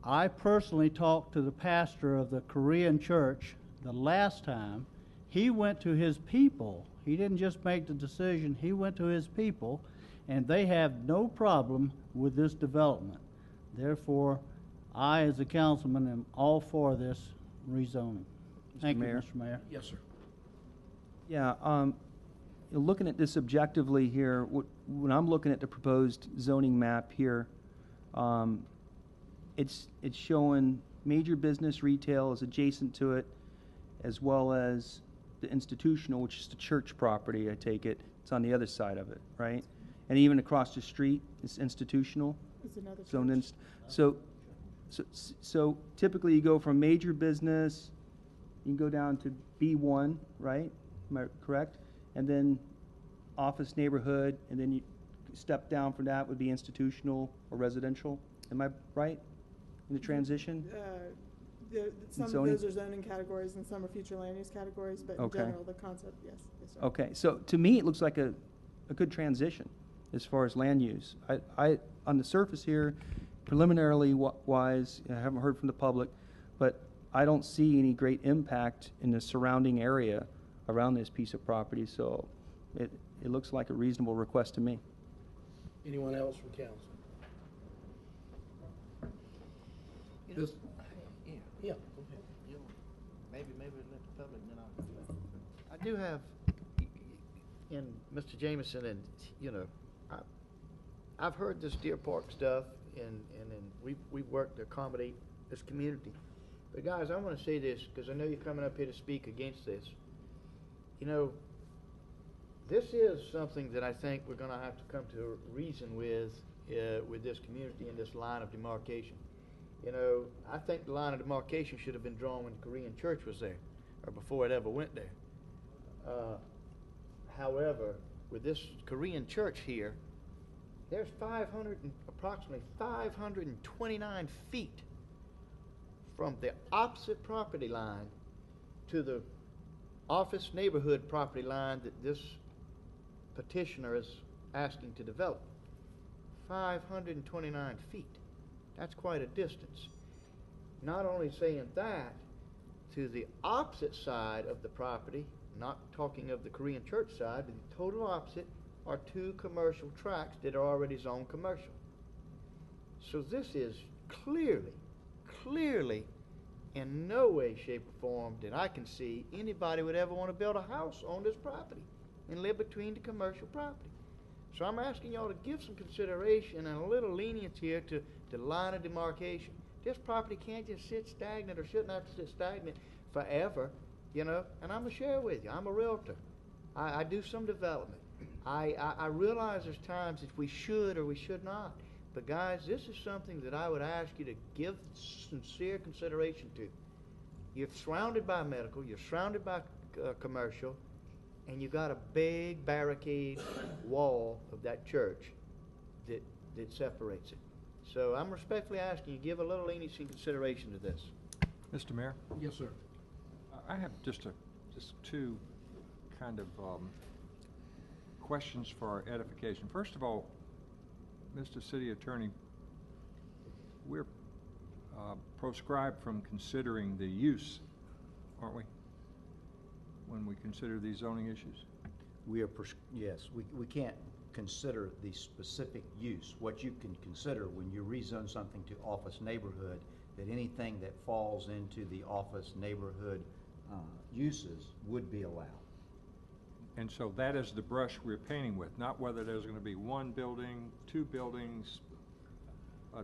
I personally talked to the pastor of the Korean church the last time. He went to his people. He didn't just make the decision. He went to his people, and they have no problem with this development. Therefore, I, as a councilman, am all for this rezoning. Thank you, Mr. Mayor.
Yes, sir.
Yeah, looking at this objectively here, when I'm looking at the proposed zoning map here, it's showing major business retail is adjacent to it, as well as the institutional, which is the church property, I take it. It's on the other side of it, right? And even across the street, it's institutional.
It's another
Zoned so typically you go from major business, you can go down to B1, right? Am I correct? And then office neighborhood, and then you step down from that would be institutional or residential. Am I right in the transition?
Some of those are zoning categories and some are future land use categories, but in general, the concept, yes. Sir.
Okay, so to me, it looks like a good transition as far as land use. I on the surface here, preliminarily wise, I haven't heard from the public, but I don't see any great impact in the surrounding area around this piece of property, so it looks like a reasonable request to me.
Anyone else from council? Yeah, go ahead.
Maybe let the public, then I'll. I do have, in Mr. Jameson, and I've heard this Deer Park stuff, and we've worked to accommodate this community. But guys, I want to say this because I know you're coming up here to speak against this. This is something that I think we're going to have to come to reason with this community and this line of demarcation. I think the line of demarcation should have been drawn when the Korean church was there, or before it ever went there. However, with this Korean church here, there's approximately 529 feet from the opposite property line to the office neighborhood property line that this petitioner is asking to develop. 529 feet. That's quite a distance. Not only saying that, to the opposite side of the property, not talking of the Korean church side, but the total opposite, are 2 commercial tracts that are already zoned commercial. So this is clearly, in no way, shape, or form that I can see anybody would ever want to build a house on this property and live between the commercial property. So I'm asking y'all to give some consideration and a little lenience here to the line of demarcation. This property can't just sit stagnant, or shouldn't have to sit stagnant forever, you know. And I'm going to share with you, I'm a realtor. I do some development. I realize there's times that we should or we should not. But guys, this is something that I would ask you to give sincere consideration to. You're surrounded by medical, you're surrounded by commercial, and you got a big barricade wall of that church that separates it. So I'm respectfully asking you, give a little leniency and consideration to this.
Mr. Mayor?
Yes, sir.
I have just two kind of questions for our edification. First of all, Mr. City Attorney, we're proscribed from considering the use, aren't we, when we consider these zoning issues?
We are, yes, we can't consider the specific use. What you can consider when you rezone something to office neighborhood, that anything that falls into the office neighborhood uses would be allowed.
And so that is the brush we're painting with, not whether there's going to be 1 building, 2 buildings, a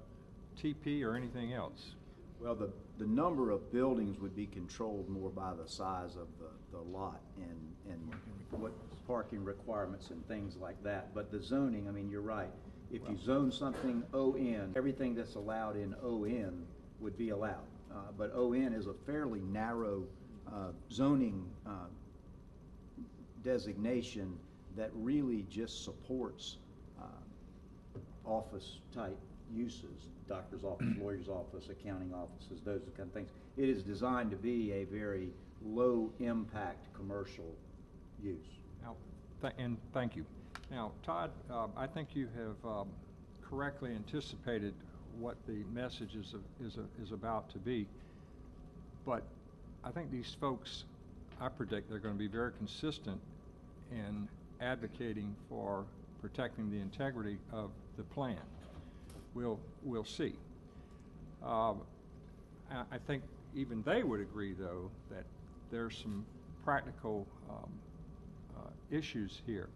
TP, or anything else.
Well, the number of buildings would be controlled more by the size of the lot and what parking requirements and things like that. But the zoning, I mean, you're right. If you zone something ON, everything that's allowed in ON would be allowed. But ON is a fairly narrow zoning designation that really just supports office-type uses, doctor's office, lawyer's office, accounting offices, those kind of things. It is designed to be a very low-impact commercial use.
Now, and thank you. Now, Todd, I think you have correctly anticipated what the message is about to be, but I think these folks, I predict they're going to be very consistent in advocating for protecting the integrity of the plan. We'll see. I think even they would agree, though, that there's some practical issues here.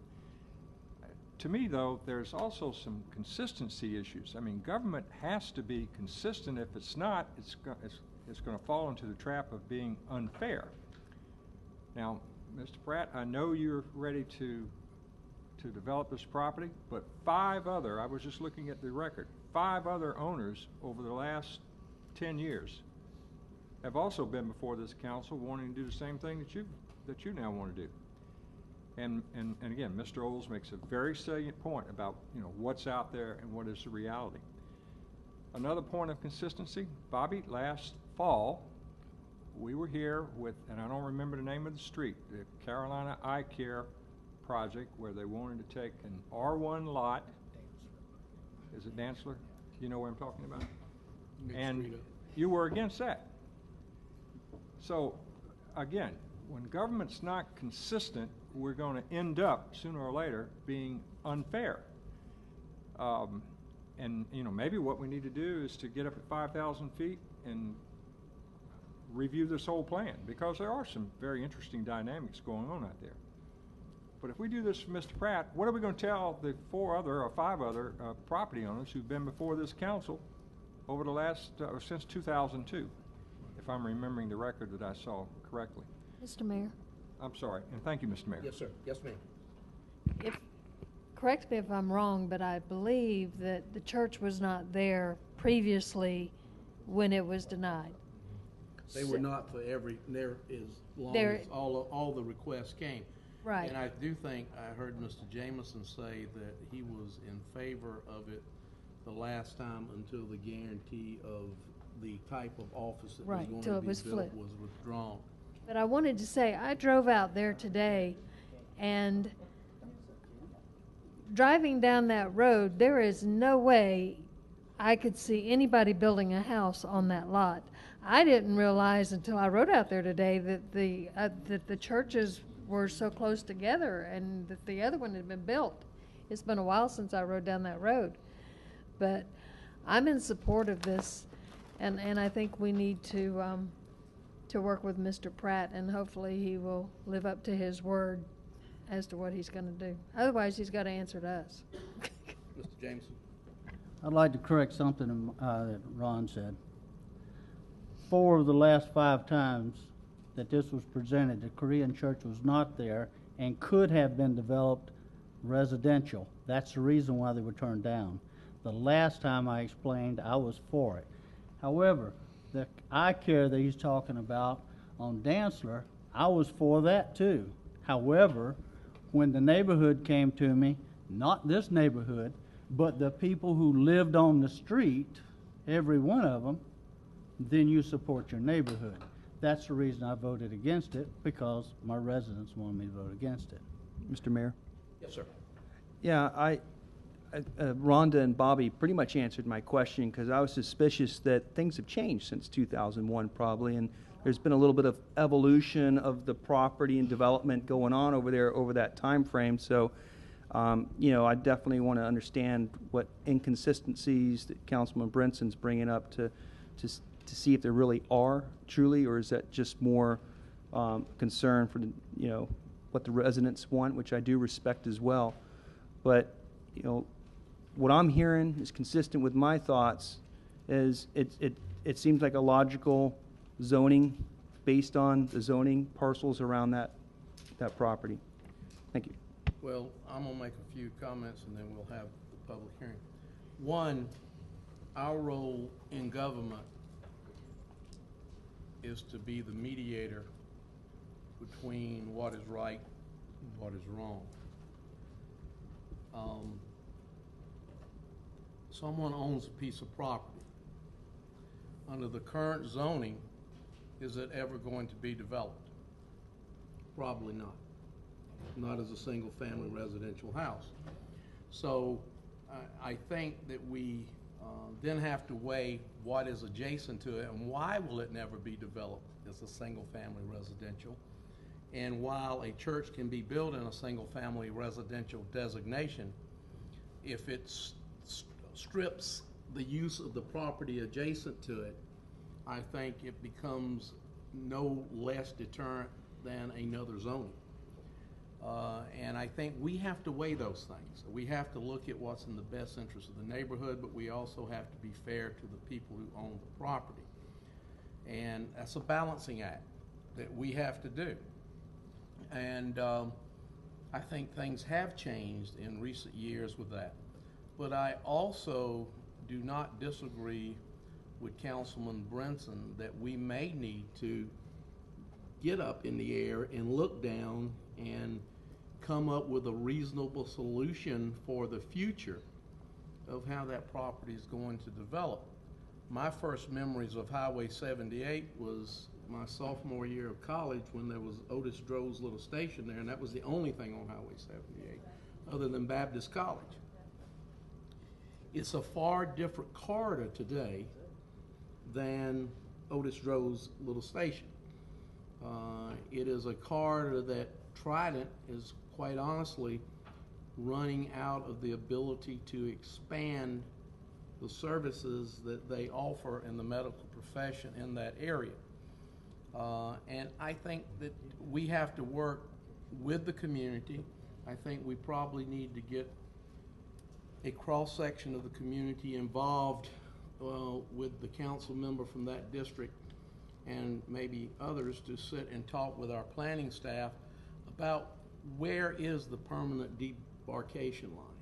To me, though, there's also some consistency issues. I mean, government has to be consistent. If it's not, it's going to fall into the trap of being unfair. Now, Mr. Pratt, I know you're ready to develop this property, but 5 other, I was just looking at the record, 5 other owners over the last 10 years have also been before this council wanting to do the same thing that you now want to do. And again, Mr. Oles makes a very salient point about, you know, what's out there and what is the reality. Another point of consistency, Bobby, last fall, we were here with, and I don't remember the name of the street, the Carolina Eye Care project, where they wanted to take an R1 lot. Is it Dantzler? You know what I'm talking about? And you were against that. So, again, when government's not consistent, we're going to end up, sooner or later, being unfair. And, you know, maybe what we need to do is to get up at 5,000 feet and review this whole plan, because there are some very interesting dynamics going on out there. But if we do this for Mr. Pratt, what are we going to tell the 4 other or 5 other property owners who've been before this council over the last, since 2002, if I'm remembering the record that I saw correctly?
Mr. Mayor?
I'm sorry, and thank you, Mr. Mayor.
Yes, sir. Yes, ma'am.
Correct me if I'm wrong, but I believe that the church was not there previously when it was denied.
They were not for as long as all the requests came.
Right.
And I do think I heard Mr. Jameson say that he was in favor of it the last time until the guarantee of the type of office that was going to be built was withdrawn.
But I wanted to say, I drove out there today, and driving down that road, there is no way I could see anybody building a house on that lot. I didn't realize until I rode out there today that the churches were so close together and that the other one had been built. It's been a while since I rode down that road. But I'm in support of this, and I think we need to work with Mr. Pratt, and hopefully he will live up to his word as to what he's going to do. Otherwise, he's got to answer to us.
Mr. Jameson?
I'd like to correct something that Ron said. 4 of the last 5 times that this was presented, the Korean church was not there and could have been developed residential. That's the reason why they were turned down. The last time I explained, I was for it. However, the eye care that he's talking about on Dantzler, I was for that too. However, when the neighborhood came to me, not this neighborhood, but the people who lived on the street, every one of them, then you support your neighborhood. That's the reason I voted against it, because my residents wanted me to vote against it.
Mr. Mayor?
Yes, sir.
Yeah, Rhonda and Bobby pretty much answered my question, because I was suspicious that things have changed since 2001 probably, and there's been a little bit of evolution of the property and development going on over there over that time frame. So, I definitely want to understand what inconsistencies that Councilman Brinson's bringing up to see if there really are truly, or is that just more concern for what the residents want, which I do respect as well. But what I'm hearing is consistent with my thoughts. Is it seems like a logical zoning based on the zoning parcels around that property. Thank you.
Well, I'm going to make a few comments and then we'll have the public hearing. One, our role in government is to be the mediator between what is right and what is wrong. Someone owns a piece of property. Under the current zoning, is it ever going to be developed? Probably not. Not as a single-family residential house. So I think that we then have to weigh what is adjacent to it and why will it never be developed as a single-family residential. And while a church can be built in a single-family residential designation, if it strips the use of the property adjacent to it, I think it becomes no less deterrent than another zoning. And I think we have to weigh those things. We have to look at what's in the best interest of the neighborhood, but we also have to be fair to the people who own the property. And that's a balancing act that we have to do. And I think things have changed in recent years with that. But I also do not disagree with Councilman Brinson that we may need to get up in the air and look down and come up with a reasonable solution for the future of how that property is going to develop. My first memories of Highway 78 was my sophomore year of college when there was Otis Dro's little station there, and that was the only thing on Highway 78 other than Baptist College. It's a far different corridor today than Otis Dro's little station. It is a corridor that Trident is quite honestly running out of the ability to expand the services that they offer in the medical profession in that area. And I think that we have to work with the community. I think we probably need to get a cross-section of the community involved with the council member from that district and maybe others to sit and talk with our planning staff about where is the permanent demarcation line?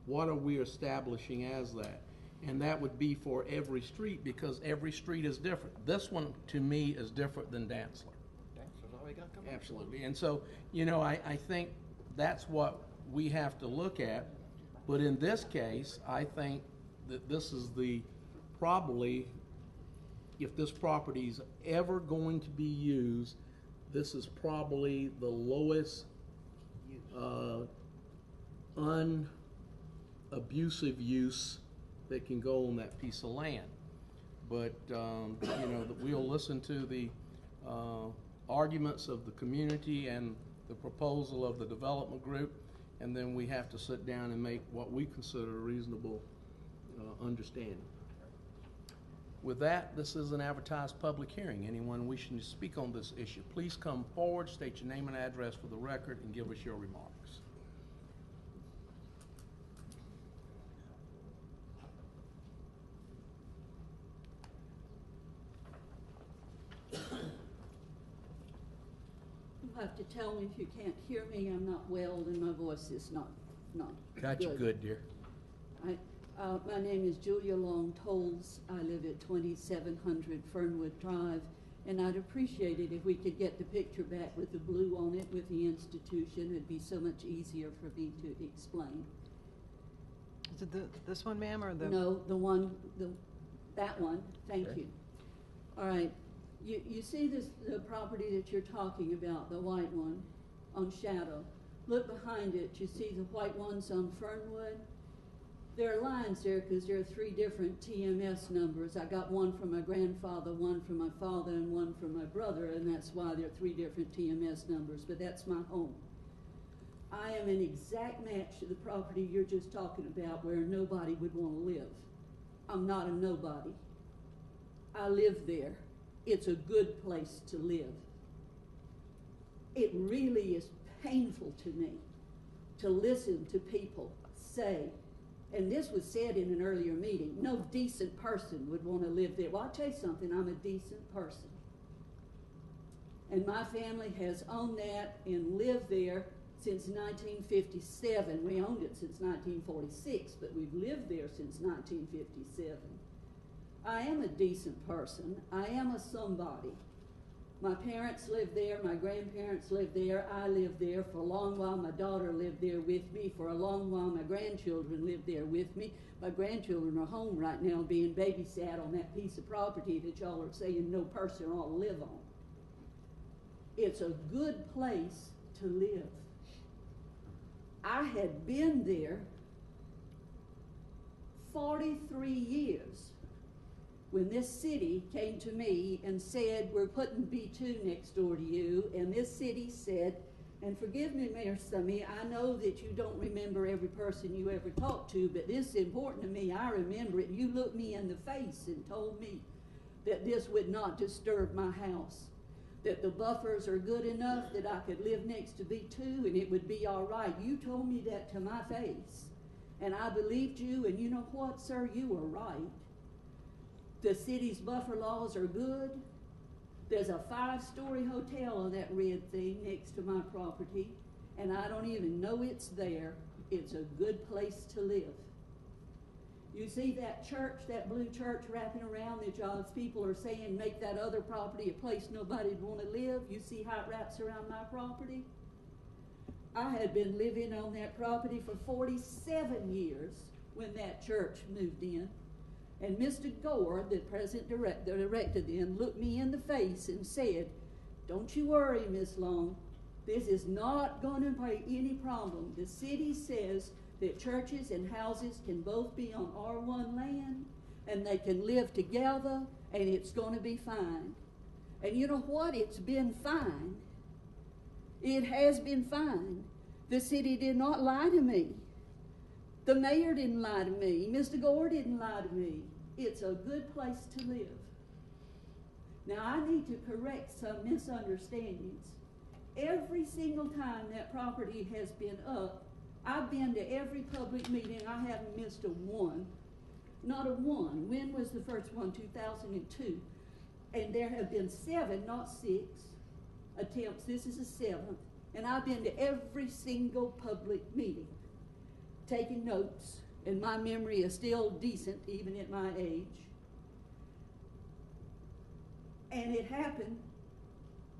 What are we establishing as that? And that would be for every street, because every street is different. This one, to me, is different than Dantzler.
Dantzler's already got commercial.
Absolutely. And so, I think that's what we have to look at. But in this case, I think that this is probably, if this property is ever going to be used, this is probably the lowest unabusive use that can go on that piece of land. But, we'll listen to the arguments of the community and the proposal of the development group, and then we have to sit down and make what we consider a reasonable understanding. With that, this is an advertised public hearing. Anyone wishing to speak on this issue, please come forward, state your name and address for the record, and give us your remarks.
You have to tell me if you can't hear me. I'm not well and my voice is not
Got you good, dear.
My name is Julia Long Tolles. I live at 2700 Fernwood Drive, and I'd appreciate it if we could get the picture back with the blue on it with the institution. It'd be so much easier for me to explain.
Is it this one, ma'am, or the?
No, that one. Thank you. All right. You see the property that you're talking about, the white one on Shadow. Look behind it. You see the white ones on Fernwood? There are lines there because there are 3 different TMS numbers. I got one from my grandfather, one from my father, and one from my brother, and that's why there are 3 different TMS numbers, but that's my home. I am an exact match to the property you're just talking about where nobody would want to live. I'm not a nobody. I live there. It's a good place to live. It really is painful to me to listen to people say, and this was said in an earlier meeting, no decent person would want to live there. Well, I'll tell you something, I'm a decent person. And my family has owned that and lived there since 1957. We owned it since 1946, but we've lived there since 1957. I am a decent person. I am a somebody. My parents lived there. My grandparents lived there. I lived there for a long while. My daughter lived there with me. For a long while, my grandchildren lived there with me. My grandchildren are home right now being babysat on that piece of property that y'all are saying no person ought to live on. It's a good place to live. I had been there 43 years when this city came to me and said, we're putting B2 next door to you, and this city said, and forgive me, Mayor Summy, I know that you don't remember every person you ever talked to, but this is important to me. I remember it. You looked me in the face and told me that this would not disturb my house, that the buffers are good enough that I could live next to B2 and it would be all right. You told me that to my face, and I believed you, and you know what, sir? You were right. The city's buffer laws are good. There's a 5-story hotel on that red thing next to my property, and I don't even know it's there. It's a good place to live. You see that church, that blue church wrapping around that y'all's people are saying make that other property a place nobody'd want to live? You see how it wraps around my property? I had been living on that property for 47 years when that church moved in. And Mr. Gore, the present director then, looked me in the face and said, don't you worry, Miss Long. This is not going to be any problem. The city says that churches and houses can both be on R1 land, and they can live together, and it's going to be fine. And you know what? It's been fine. It has been fine. The city did not lie to me. The mayor didn't lie to me. Mr. Gore didn't lie to me. It's a good place to live. Now, I need to correct some misunderstandings. Every single time that property has been up, I've been to every public meeting. I haven't missed a one. Not a one. When was the first one? 2002. And there have been 7, not 6, attempts. This is the 7th. And I've been to every single public meeting, taking notes, and my memory is still decent even at my age. And it happened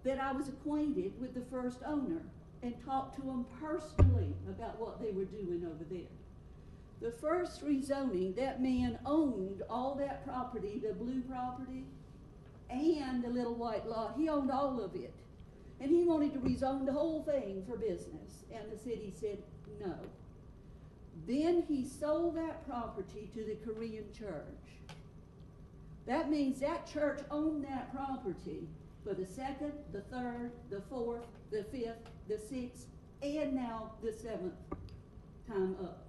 that I was acquainted with the first owner and talked to them personally about what they were doing over there. The first rezoning, that man owned all that property, the blue property, and the little white lot. He owned all of it. And he wanted to rezone the whole thing for business. And the city said no. Then he sold that property to the Korean church. That means that church owned that property for the 2nd, the 3rd, the 4th, the 5th, the 6th, and now the 7th time up.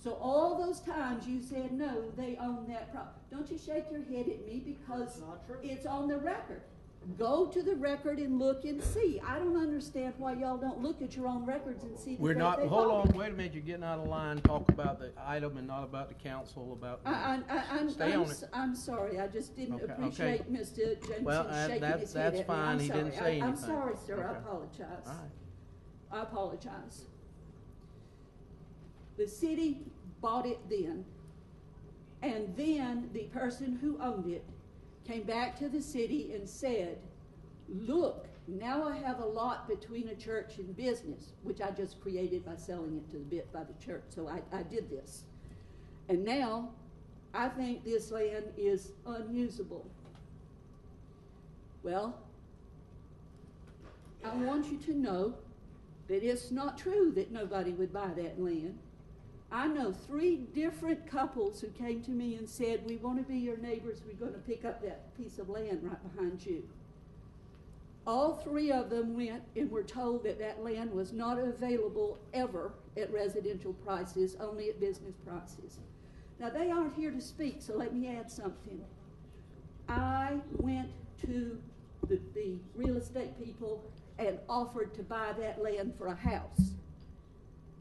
So all those times you said, no, they own that property. Don't you shake your head at me because it's on the record. Go to the record and look and see. I don't understand why y'all don't look at your own records and see
We're
that
not,
they
hold
bought
on,
it.
wait a minute, you're getting out of line, talk about the item and not about the council, about. Stay on it.
I'm sorry, I just didn't
Okay,
appreciate
okay.
Mr. Jensen
Well,
shaking
that's-
his head
that's
at me.
fine.
I'm
He didn't
sorry.
say
I'm
anything.
sorry, sir, I
Okay.
apologize.
All right.
I apologize. The city bought it then, and then the person who owned it came back to the city and said, look, now I have a lot between a church and business, which I just created by selling it to the bit by the church, so I did this. And now, I think this land is unusable. Well, I want you to know that it's not true that nobody would buy that land. I know 3 different couples who came to me and said, we want to be your neighbors, we're going to pick up that piece of land right behind you. All 3 of them went and were told that that land was not available ever at residential prices, only at business prices. Now, they aren't here to speak, so let me add something. I went to the real estate people and offered to buy that land for a house.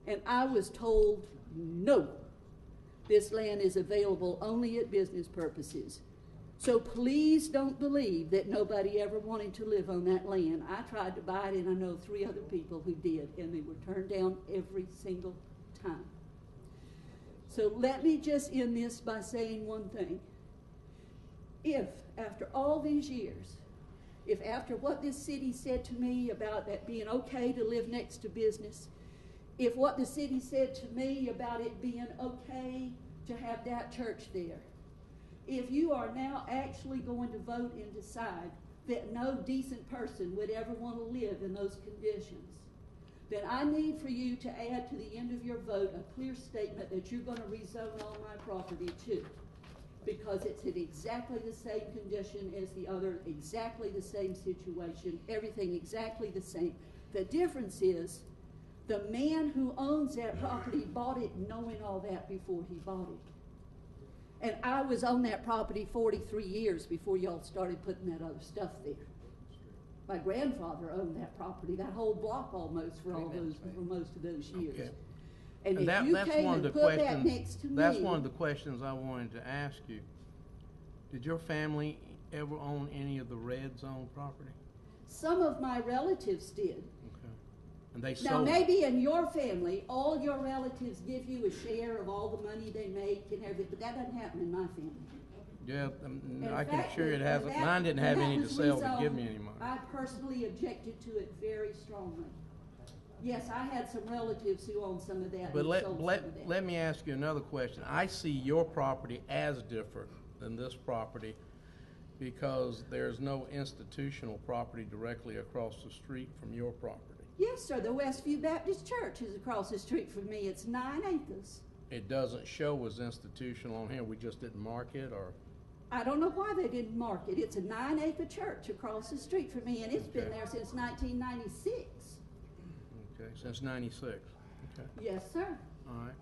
And I was told, no, this land is available only at business purposes. So please don't believe that nobody ever wanted to live on that land. I tried to buy it, and I know 3 other people who did, and they were turned down every single time. So let me just end this by saying one thing. If, after all these years, if after what this city said to me about that being okay to live next to business, if what the city said to me about it being okay to have that church there, if you are now actually going to vote and decide that no decent person would ever want to live in those conditions, then I need for you to add to the end of your vote a clear statement that you're going to rezone all my property too, because it's in exactly the same condition as the other, exactly the same situation, everything exactly the same. The difference is the man who owns that property bought it knowing all that before he bought it. And I was on that property 43 years before y'all started putting that other stuff there. My grandfather owned that property, that whole block almost for most of those years.
Okay.
And if
that's
you
one
came
of
and
the
put that
questions.
next to me.
That's one of the questions I wanted to ask you. Did your family ever own any of the red zone property?
Some of my relatives did.
And they
Now,
sold it.
maybe in your family, all your relatives give you a share of all the money they make and everything, but that doesn't happen in my family.
Yeah,
In
I can
fact,
assure you it
when
hasn't.
that-
Mine didn't
when
have
that
any to
was
sell to
rezoned,
give me any money.
I personally objected to it very strongly. Yes, I had some relatives who owned some of that
But
and sold some of that.
let me ask you another question. I see your property as different than this property because there's no institutional property directly across the street from your property.
Yes, sir, the Westview Baptist Church is across the street from me. It's 9 acres.
It doesn't show as institutional on here. We just didn't mark it, or?
I don't know why they didn't mark it. It's a 9-acre church across the street from me, and it's been
Okay.
there since 1996.
Okay, since '96. Okay,
Yes, sir.
all right.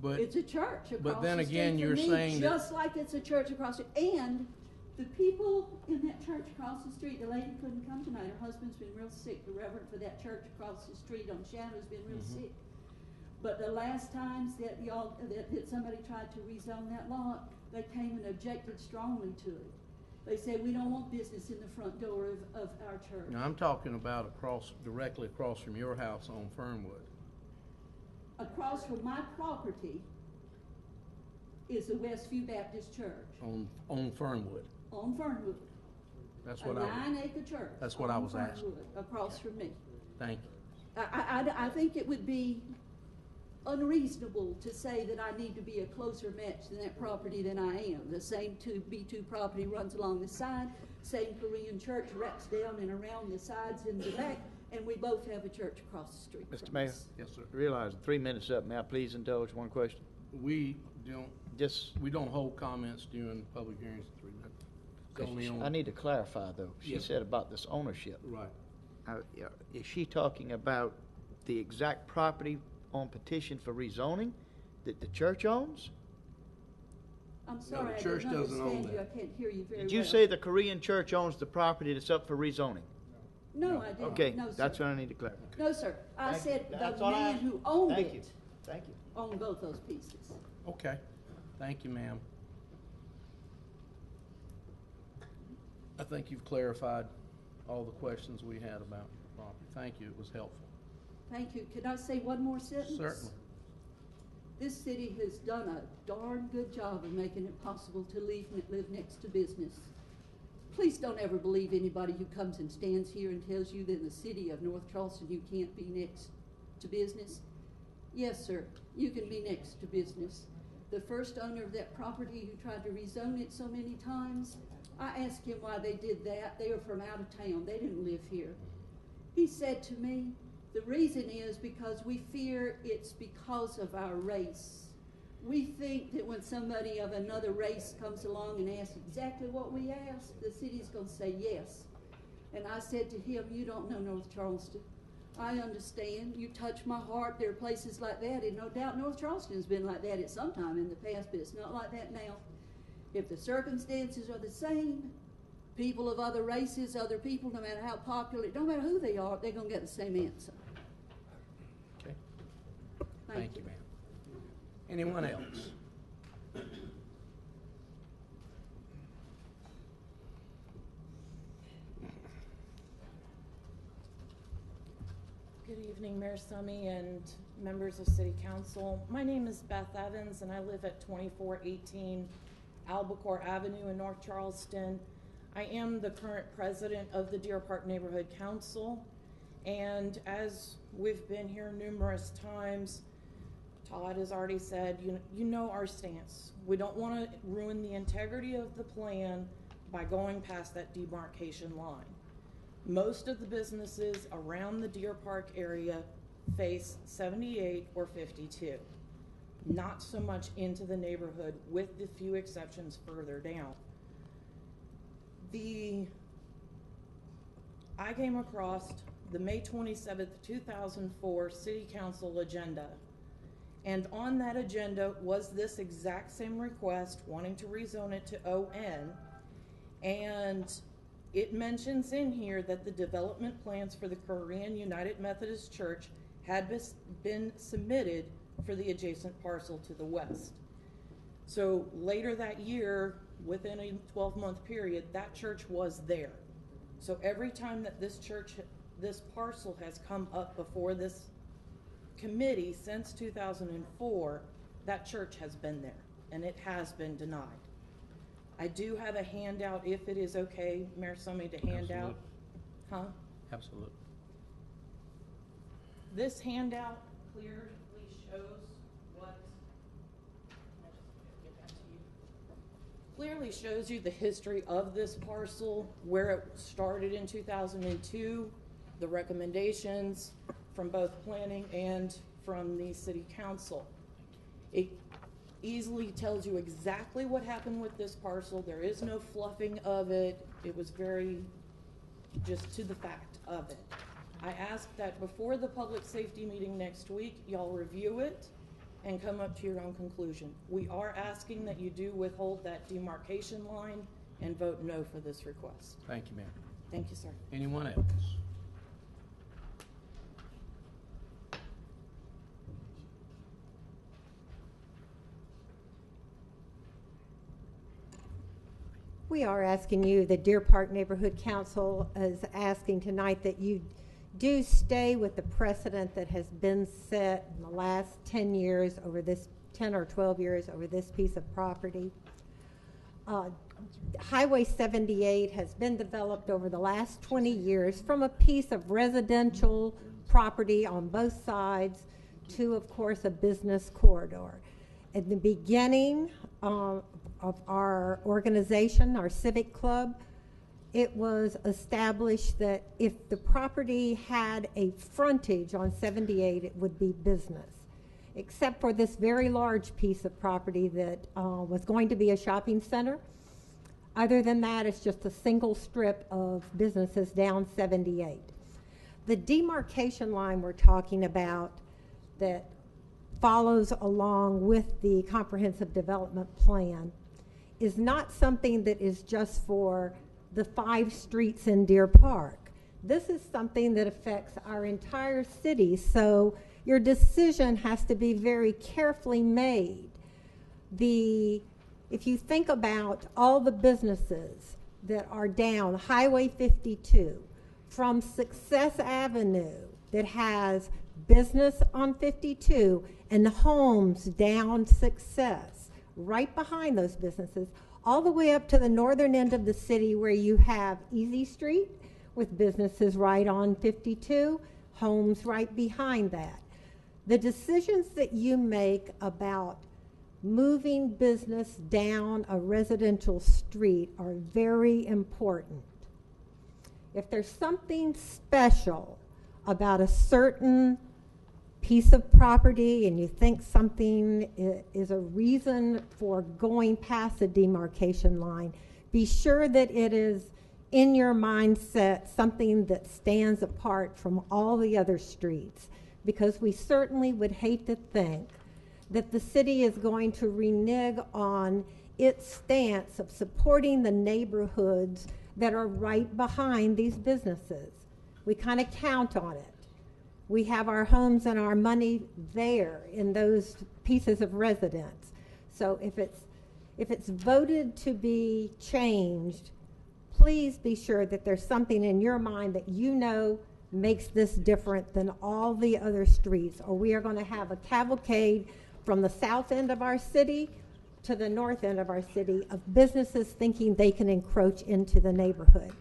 But
It's a church across
then
the
again,
street
you're
from me,
saying that-
just like it's a church across the and the people in that church across the street, the lady couldn't come tonight. Her husband's been real sick. The reverend for that church across the street on Shannon's been real sick. But the last times that that somebody tried to rezone that lot, they came and objected strongly to it. They said, we don't want business in the front door of our church.
Now, I'm talking about directly across from your house on Fernwood.
Across from my property is the Westview Baptist Church
On Fernwood.
on Fernwood.
That's what
a
I was.
9-acre church.
That's what I
on
was asking.
Fernwood, across from me.
Thank you.
I think it would be unreasonable to say that I need to be a closer match than that property than I am. The same B2 property runs along the side, same Korean church wraps down and around the sides and the back, and we both have a church across the street
Mr.
from
Mayor?
us.
Yes, sir.
Realize 3 minutes up. May I please indulge one question?
We don't.
Just.
We don't hold comments during public hearings in 3 minutes. It's only on.
I need to clarify, though. She
Yes,
said
sir.
about this ownership.
Right.
Is she talking about the exact property on petition for rezoning that the church owns?
I'm sorry,
the church
I don't
doesn't own
understand you.
that.
I can't hear you very well.
Did you say the Korean church owns the property that's up for rezoning?
No, I didn't.
Okay,
No, sir.
that's what I need to clarify.
No, sir. I
Thank you.
said
That's
the
all I
man
asked.
who owned
Thank you.
it
Thank you.
owned both those pieces.
Okay, thank you, ma'am. I think you've clarified all the questions we had about the property. Thank you, it was helpful.
Thank you. Could I say one more sentence?
Certainly.
This city has done a darn good job of making it possible to live next to business. Please don't ever believe anybody who comes and stands here and tells you that in the city of North Charleston you can't be next to business. Yes, sir, you can be next to business. The first owner of that property who tried to rezone it so many times, I asked him why they did that. They were from out of town. They didn't live here. He said to me, the reason is because we fear it's because of our race. We think that when somebody of another race comes along and asks exactly what we ask, the city's going to say yes. And I said to him, you don't know North Charleston. I understand. You touch my heart. There are places like that, and no doubt North Charleston has been like that at some time in the past, but it's not like that now. If the circumstances are the same, people of other races, other people, no matter how popular, no matter who they are, they're going to get the same answer.
Okay. Thank you, ma'am. Anyone else?
Good evening, Mayor Summy and members of City Council. My name is Beth Evans, and I live at 2418 Albacore Avenue in North Charleston. I am the current president of the Deer Park Neighborhood Council, and as we've been here numerous times, Todd has already said, you know our stance. We don't want to ruin the integrity of the plan by going past that demarcation line. Most of the businesses around the Deer Park area face 78 or 52. Not so much into the neighborhood, with the few exceptions further down. I came across the May 27th, 2004 City Council agenda. And on that agenda was this exact same request, wanting to rezone it to ON. And it mentions in here that the development plans for the Korean United Methodist Church had been submitted for the adjacent parcel to the west. So later that year, within a 12-month period, that church was there. So every time that this parcel has come up before this committee since 2004, that church has been there, and it has been denied. I do have a handout, if it is okay, Mayor Summy, to hand out. Huh?
Absolutely.
This handout clearly shows clearly shows you the history of this parcel, where it started in 2002, the recommendations from both planning and from the city council. It easily tells you exactly what happened with this parcel. There is no fluffing of it. It was very just to the fact of it. I ask that before the public safety meeting next week, y'all review it and come up to your own conclusion. We are asking that you do withhold that demarcation line and vote no for this request.
Thank you, ma'am.
Thank you, sir.
Anyone else?
We are asking you, the Deer Park Neighborhood Council is asking tonight that you do stay with the precedent that has been set in the last 10 years over this, 10 or 12 years over this piece of property. Highway 78 has been developed over the last 20 years from a piece of residential property on both sides to, of course, a business corridor. At the beginning of our organization, our civic club, it was established that if the property had a frontage on 78, it would be business, except for this very large piece of property that was going to be a shopping center. Other than that, it's just a single strip of businesses down 78. The demarcation line we're talking about that follows along with the comprehensive development plan is not something that is just for the 5 streets in Deer Park. This is something that affects our entire city, so your decision has to be very carefully made. If you think about all the businesses that are down Highway 52 from Success Avenue that has business on 52 and homes down Success, right behind those businesses, all the way up to the northern end of the city where you have Easy Street with businesses right on 52, homes right behind that. The decisions that you make about moving business down a residential street are very important. If there's something special about a certain piece of property and you think something is a reason for going past the demarcation line, be sure that it is in your mindset something that stands apart from all the other streets, because we certainly would hate to think that the city is going to renege on its stance of supporting the neighborhoods that are right behind these businesses. We kind of count on it. We have our homes and our money there in those pieces of residence. So if it's voted to be changed, please be sure that there's something in your mind that you know makes this different than all the other streets, or we are going to have a cavalcade from the south end of our city to the north end of our city of businesses thinking they can encroach into the neighborhood.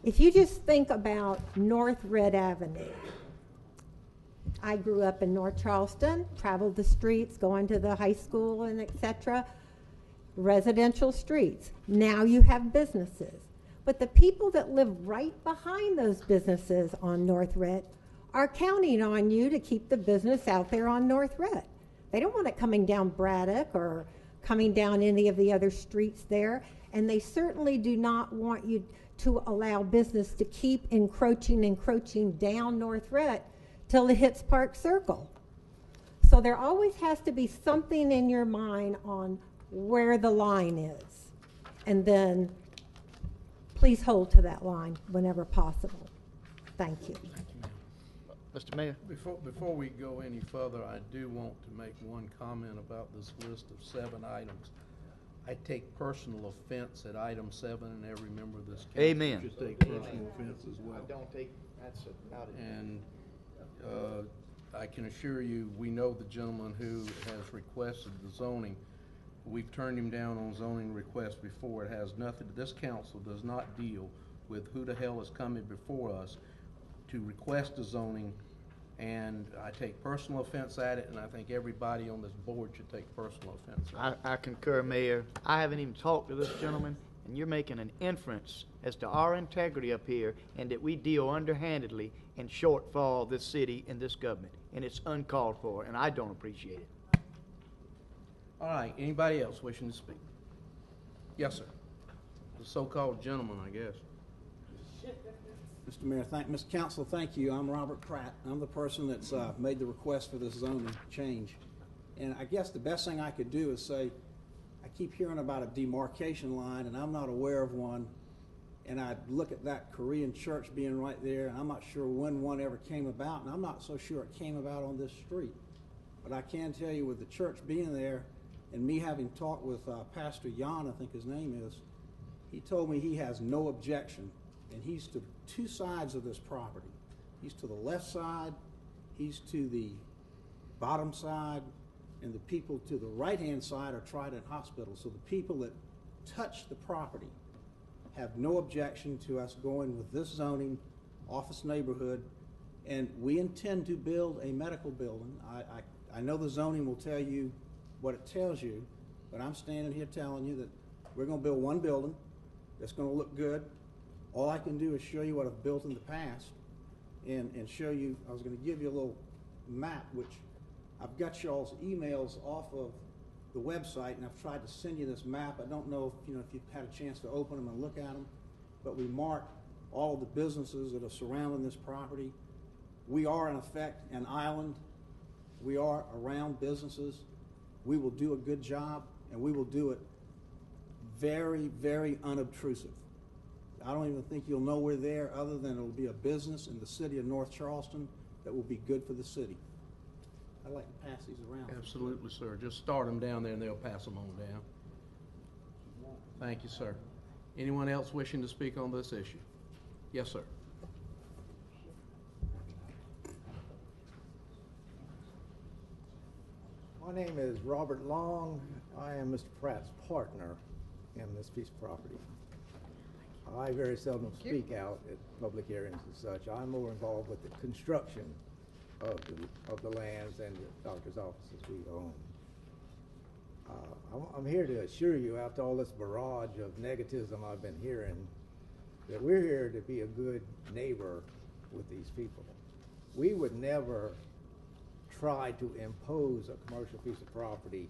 If you just think about North Red Avenue, I grew up in North Charleston, traveled the streets, going to the high school and etc. Residential streets. Now you have businesses. But the people that live right behind those businesses on North Red are counting on you to keep the business out there on North Red. They don't want it coming down Braddock or coming down any of the other streets there. And they certainly do not want you to allow business to keep encroaching down North Red till it hits Park Circle. So there always has to be something in your mind on where the line is. And then please hold to that line whenever possible. Thank you.
Mr. Mayor?
Before we go any further, I do want to make one comment about this list of 7 items. I take personal offense at item 7, and every member of this council
Amen.
should take personal offense as well.
I don't take, that's about it.
And I can assure you, we know the gentleman who has requested the zoning. We've turned him down on zoning requests before. It has nothing, this council does not deal with who the hell is coming before us to request a zoning, and I take personal offense at it, and I think everybody on this board should take personal offense at it.
I concur, Mayor. I haven't even talked to this gentleman, and you're making an inference as to our integrity up here and that we deal underhandedly and shortfall this city and this government, and it's uncalled for, and I don't appreciate it.
All right, anybody else wishing to speak? Yes, sir. The so-called gentleman, I guess.
Mr. Mayor, Mr. Council, thank you. I'm Robert Pratt. I'm the person that's made the request for this zoning change. And I guess the best thing I could do is say, I keep hearing about a demarcation line, and I'm not aware of one. And I look at that Korean church being right there, and I'm not sure when one ever came about, and I'm not so sure it came about on this street. But I can tell you, with the church being there, and me having talked with Pastor Jan, I think his name is, he told me he has no objection. And he's to 2 sides of this property. He's to the left side, he's to the bottom side, and the people to the right-hand side are Trident Hospital. So the people that touch the property have no objection to us going with this zoning, office neighborhood, and we intend to build a medical building. I know the zoning will tell you what it tells you, but I'm standing here telling you that we're going to build one building that's going to look good. All I can do is show you what I've built in the past and show you. I was going to give you a little map, which I've got y'all's emails off of the website, and I've tried to send you this map. I don't know if you've had a chance to open them and look at them, but we mark all of the businesses that are surrounding this property. We are, in effect, an island We are around businesses. We will do a good job, and we will do it very, very unobtrusive. I don't even think you'll know we're there, other than it'll be a business in the city of North Charleston that will be good for the city. I'd like to pass these around.
Absolutely, sir. Just start them down there and they'll pass them on down. Thank you, sir. Anyone else wishing to speak on this issue? Yes, sir.
My name is Robert Long. I am Mr. Pratt's partner in this piece of property. I very seldom speak out at public hearings and such. I'm more involved with the construction of the lands and the doctor's offices we own. I'm here to assure you, after all this barrage of negativism I've been hearing, that we're here to be a good neighbor with these people. We would never try to impose a commercial piece of property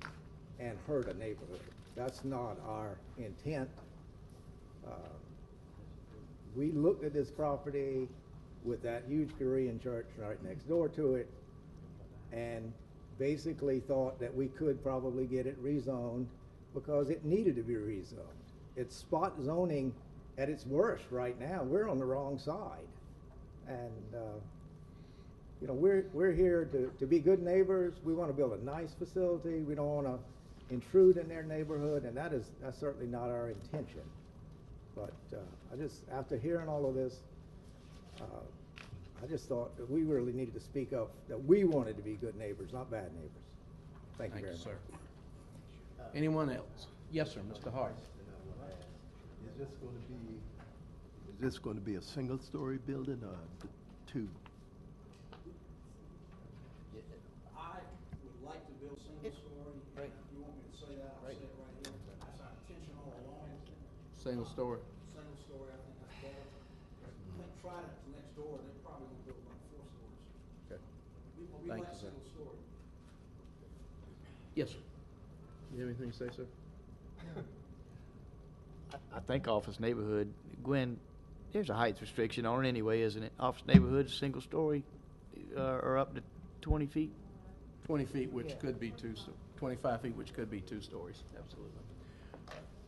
and hurt a neighborhood. That's not our intent. We looked at this property with that huge Korean church right next door to it and basically thought that we could probably get it rezoned because it needed to be rezoned. It's spot zoning at its worst right now. We're on the wrong side. And you know, we're here to be good neighbors. We want to build a nice facility. We don't want to intrude in their neighborhood, and that's certainly not our intention. But after hearing all of this, I just thought that we really needed to speak up, that we wanted to be good neighbors, not bad neighbors. Thank you very much.
Sir. Anyone else? Yes, sir, Mr. Hart.
Is this going to be a single-story building or two?
I would like to build single-story. Right. If you want me to say that, I'll say it right here. That's our intention all along.
Single story.
Single story, I think that's better. I think Trident's next door, they're probably gonna build like 4 stories.
Okay.
We
Thank
like
you, sir.
single story.
Yes, sir. You have anything to say, sir?
I think office neighborhood, Gwen, there's a height restriction on it anyway, isn't it? Office neighborhood, single story, or up to 20 feet?
20 feet, which could be 25 feet, which could be 2 stories, absolutely.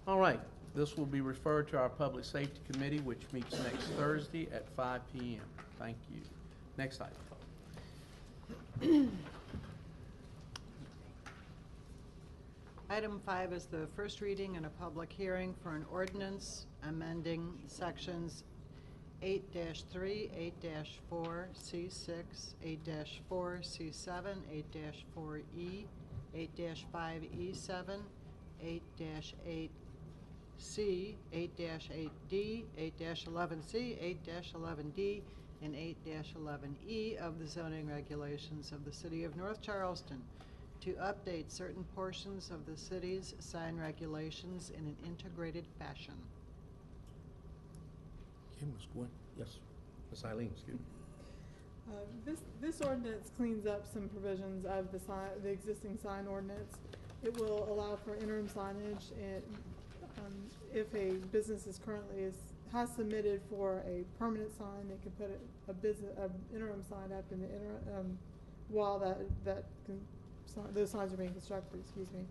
All right, this will be referred to our Public Safety Committee, which meets next Thursday at 5 p.m. Thank you. Next item.
Item 5 is the first reading and a public hearing for an ordinance amending sections 8-3, 8-4, C6, 8-4, C7, 8-4E, 8-5E7, 8-8C, 8-8D, 8-11C, 8-11D, and 8-11E of the zoning regulations of the City of North Charleston to update certain portions of the city's sign regulations in an integrated fashion.
Okay, Ms. Gwen. Yes. Ms. Eileen, excuse me.
This ordinance cleans up some provisions of the existing sign ordinance. It will allow for interim signage, and if a business has submitted for a permanent sign, they can put an interim sign up in the interim while those signs are being constructed. Excuse me.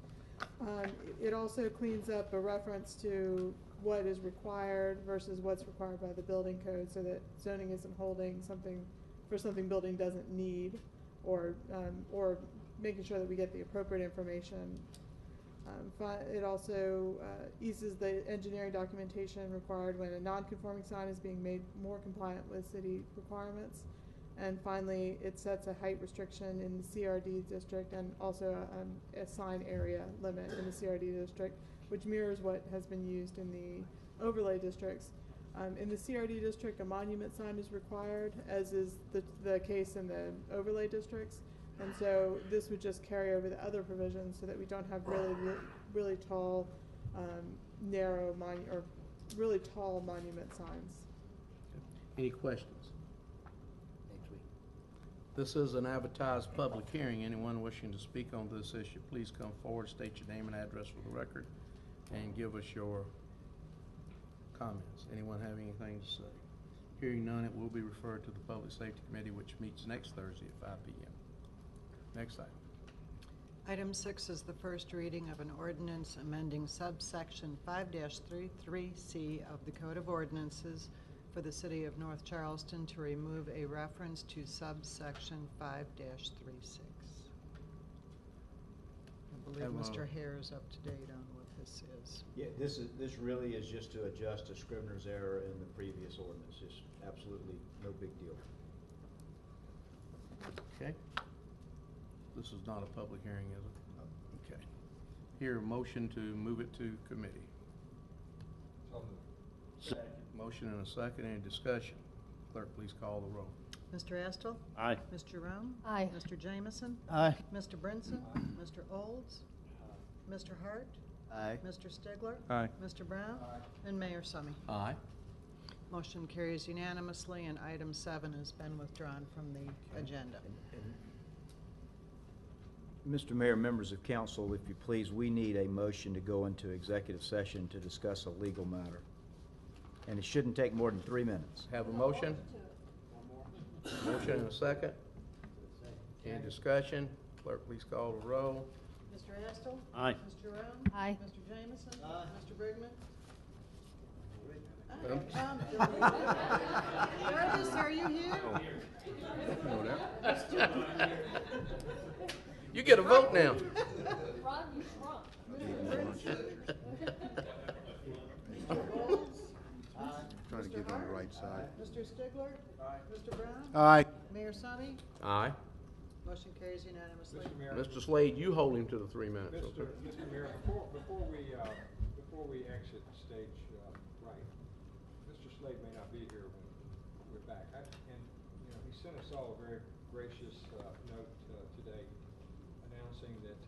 It also cleans up a reference to what is required versus what's required by the building code, so that zoning isn't holding something for something building doesn't need, or making sure that we get the appropriate information. It also eases the engineering documentation required when a non-conforming sign is being made more compliant with city requirements. And finally, it sets a height restriction in the CRD district and also a sign area limit in the CRD district, which mirrors what has been used in the overlay districts. In the CRD district, a monument sign is required, as is the case in the overlay districts. And so this would just carry over the other provisions so that we don't have really tall, really tall monument signs.
Any questions? This is an advertised public hearing. Anyone wishing to speak on this issue, please come forward, state your name and address for the record, and give us your comments. Anyone have anything to say? Hearing none, it will be referred to the Public Safety Committee, which meets next Thursday at 5 p.m. Next item.
Item 6 is the first reading of an ordinance amending subsection 5-33C of the Code of Ordinances for the City of North Charleston to remove a reference to subsection 5-36. I believe Mr. Hare is up to date on what this is.
Yeah, this really is just to adjust a Scrivener's error in the previous ordinance. It's absolutely no big deal.
Okay. This is not a public hearing, is it? Okay. Here, motion to move it to committee. Motion and a second. Any discussion? Clerk, please call the roll.
Mr. Astle?
Aye.
Mr. Jerome?
Aye.
Mr. Jameson?
Aye.
Mr. Brinson? Mr. Olds? Mr. Hart?
Aye.
Mr. Stigler?
Aye.
Mr. Brown? And Mayor Summy.
Aye.
Motion carries unanimously, and item 7 has been withdrawn from the agenda.
Mr. Mayor, members of council, if you please, we need a motion to go into executive session to discuss a legal matter. And it shouldn't take more than 3 minutes.
Have a motion? Motion and a second. Any discussion? Clerk, please call the roll.
Mr. Astle?
Aye.
Mr. Jerome?
Aye.
Mr. Jameson? Mr. Brigman? Jarvis, are you here?
You get a vote now.
Trying to get on the right side. Mr. Stigler? Aye. Mr. Brown?
Aye.
Mayor Summy?
Aye.
Motion carries unanimously.
Mr. Mayor.
Mr. Slade, you hold him to the 3 minutes.
Mr. Mayor, before we exit stage right, Mr. Slade may not be here when we're back. He sent us all a very gracious note today announcing that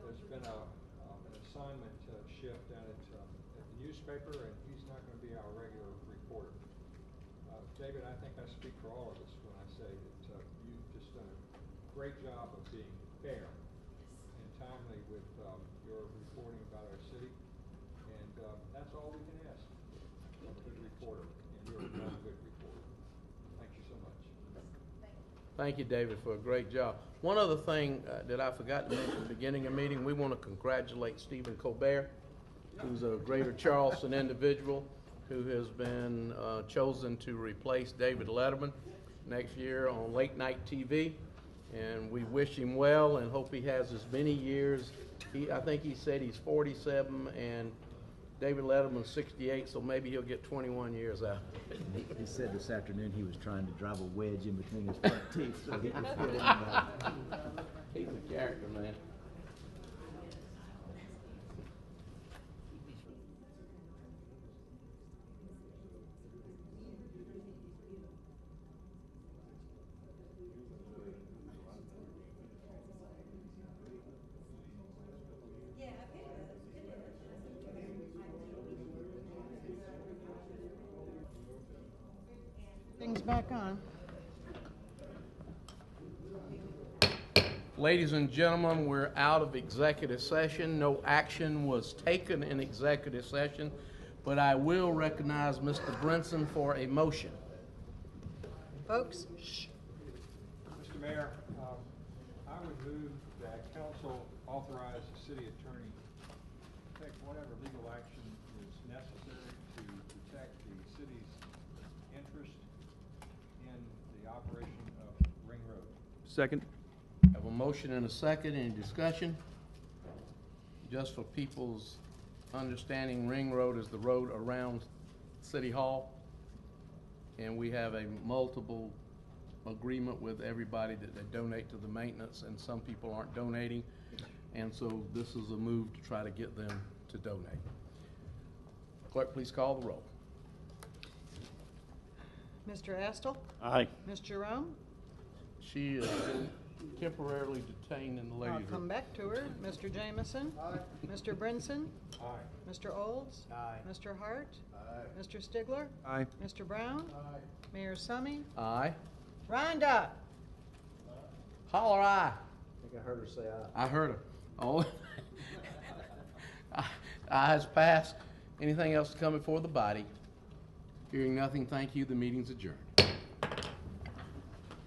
there's been an assignment shift down at the newspaper, and he's not going to be our regular reporter. David, I think I speak for all of us when I say that you've just done a great job of being fair and timely with your reporting about our city, and that's all we can ask from a good reporter, and you're a darn good reporter. Thank you so much.
Thank you, David, for a great job. One other thing that I forgot to mention at the beginning of the meeting, we want to congratulate Stephen Colbert, who's a Greater Charleston individual who has been chosen to replace David Letterman next year on late night TV. And we wish him well and hope he has as many years. I think he said he's 47 and David Letterman's 68, so maybe he'll get 21 years out.
He said this afternoon he was trying to drive a wedge in between his front teeth so he could fit in there.
He's a character, man.
Things back on.
Ladies and gentlemen, we're out of executive session. No action was taken in executive session, but I will recognize Mr. Brinson for a motion.
Folks, shh.
Mr. Mayor, I would move that council authorize the city attorney to take whatever legal action is necessary to protect the city's interest in the operation of Ring Road.
Second.
Have a motion and a second. Any discussion? Just for people's understanding, Ring Road is the road around City Hall. And we have a multiple agreement with everybody that they donate to the maintenance, and some people aren't donating. And so this is a move to try to get them to donate. Clerk, please call the roll.
Mr. Astle?
Aye.
Ms. Jerome?
She is temporarily detained in the ladies'
I'll
room.
come back to her. Mr. Jameson? Aye. Mr. Brinson?
Aye.
Mr. Olds?
Aye.
Mr. Hart?
Aye.
Mr. Stigler?
Aye.
Mr. Brown?
Aye.
Mayor Summy?
Aye.
Rhonda?
Holler aye.
I think I heard her say aye.
I heard her. All ayes passed. Anything else to come before the body? Hearing nothing, thank you. The meeting's adjourned.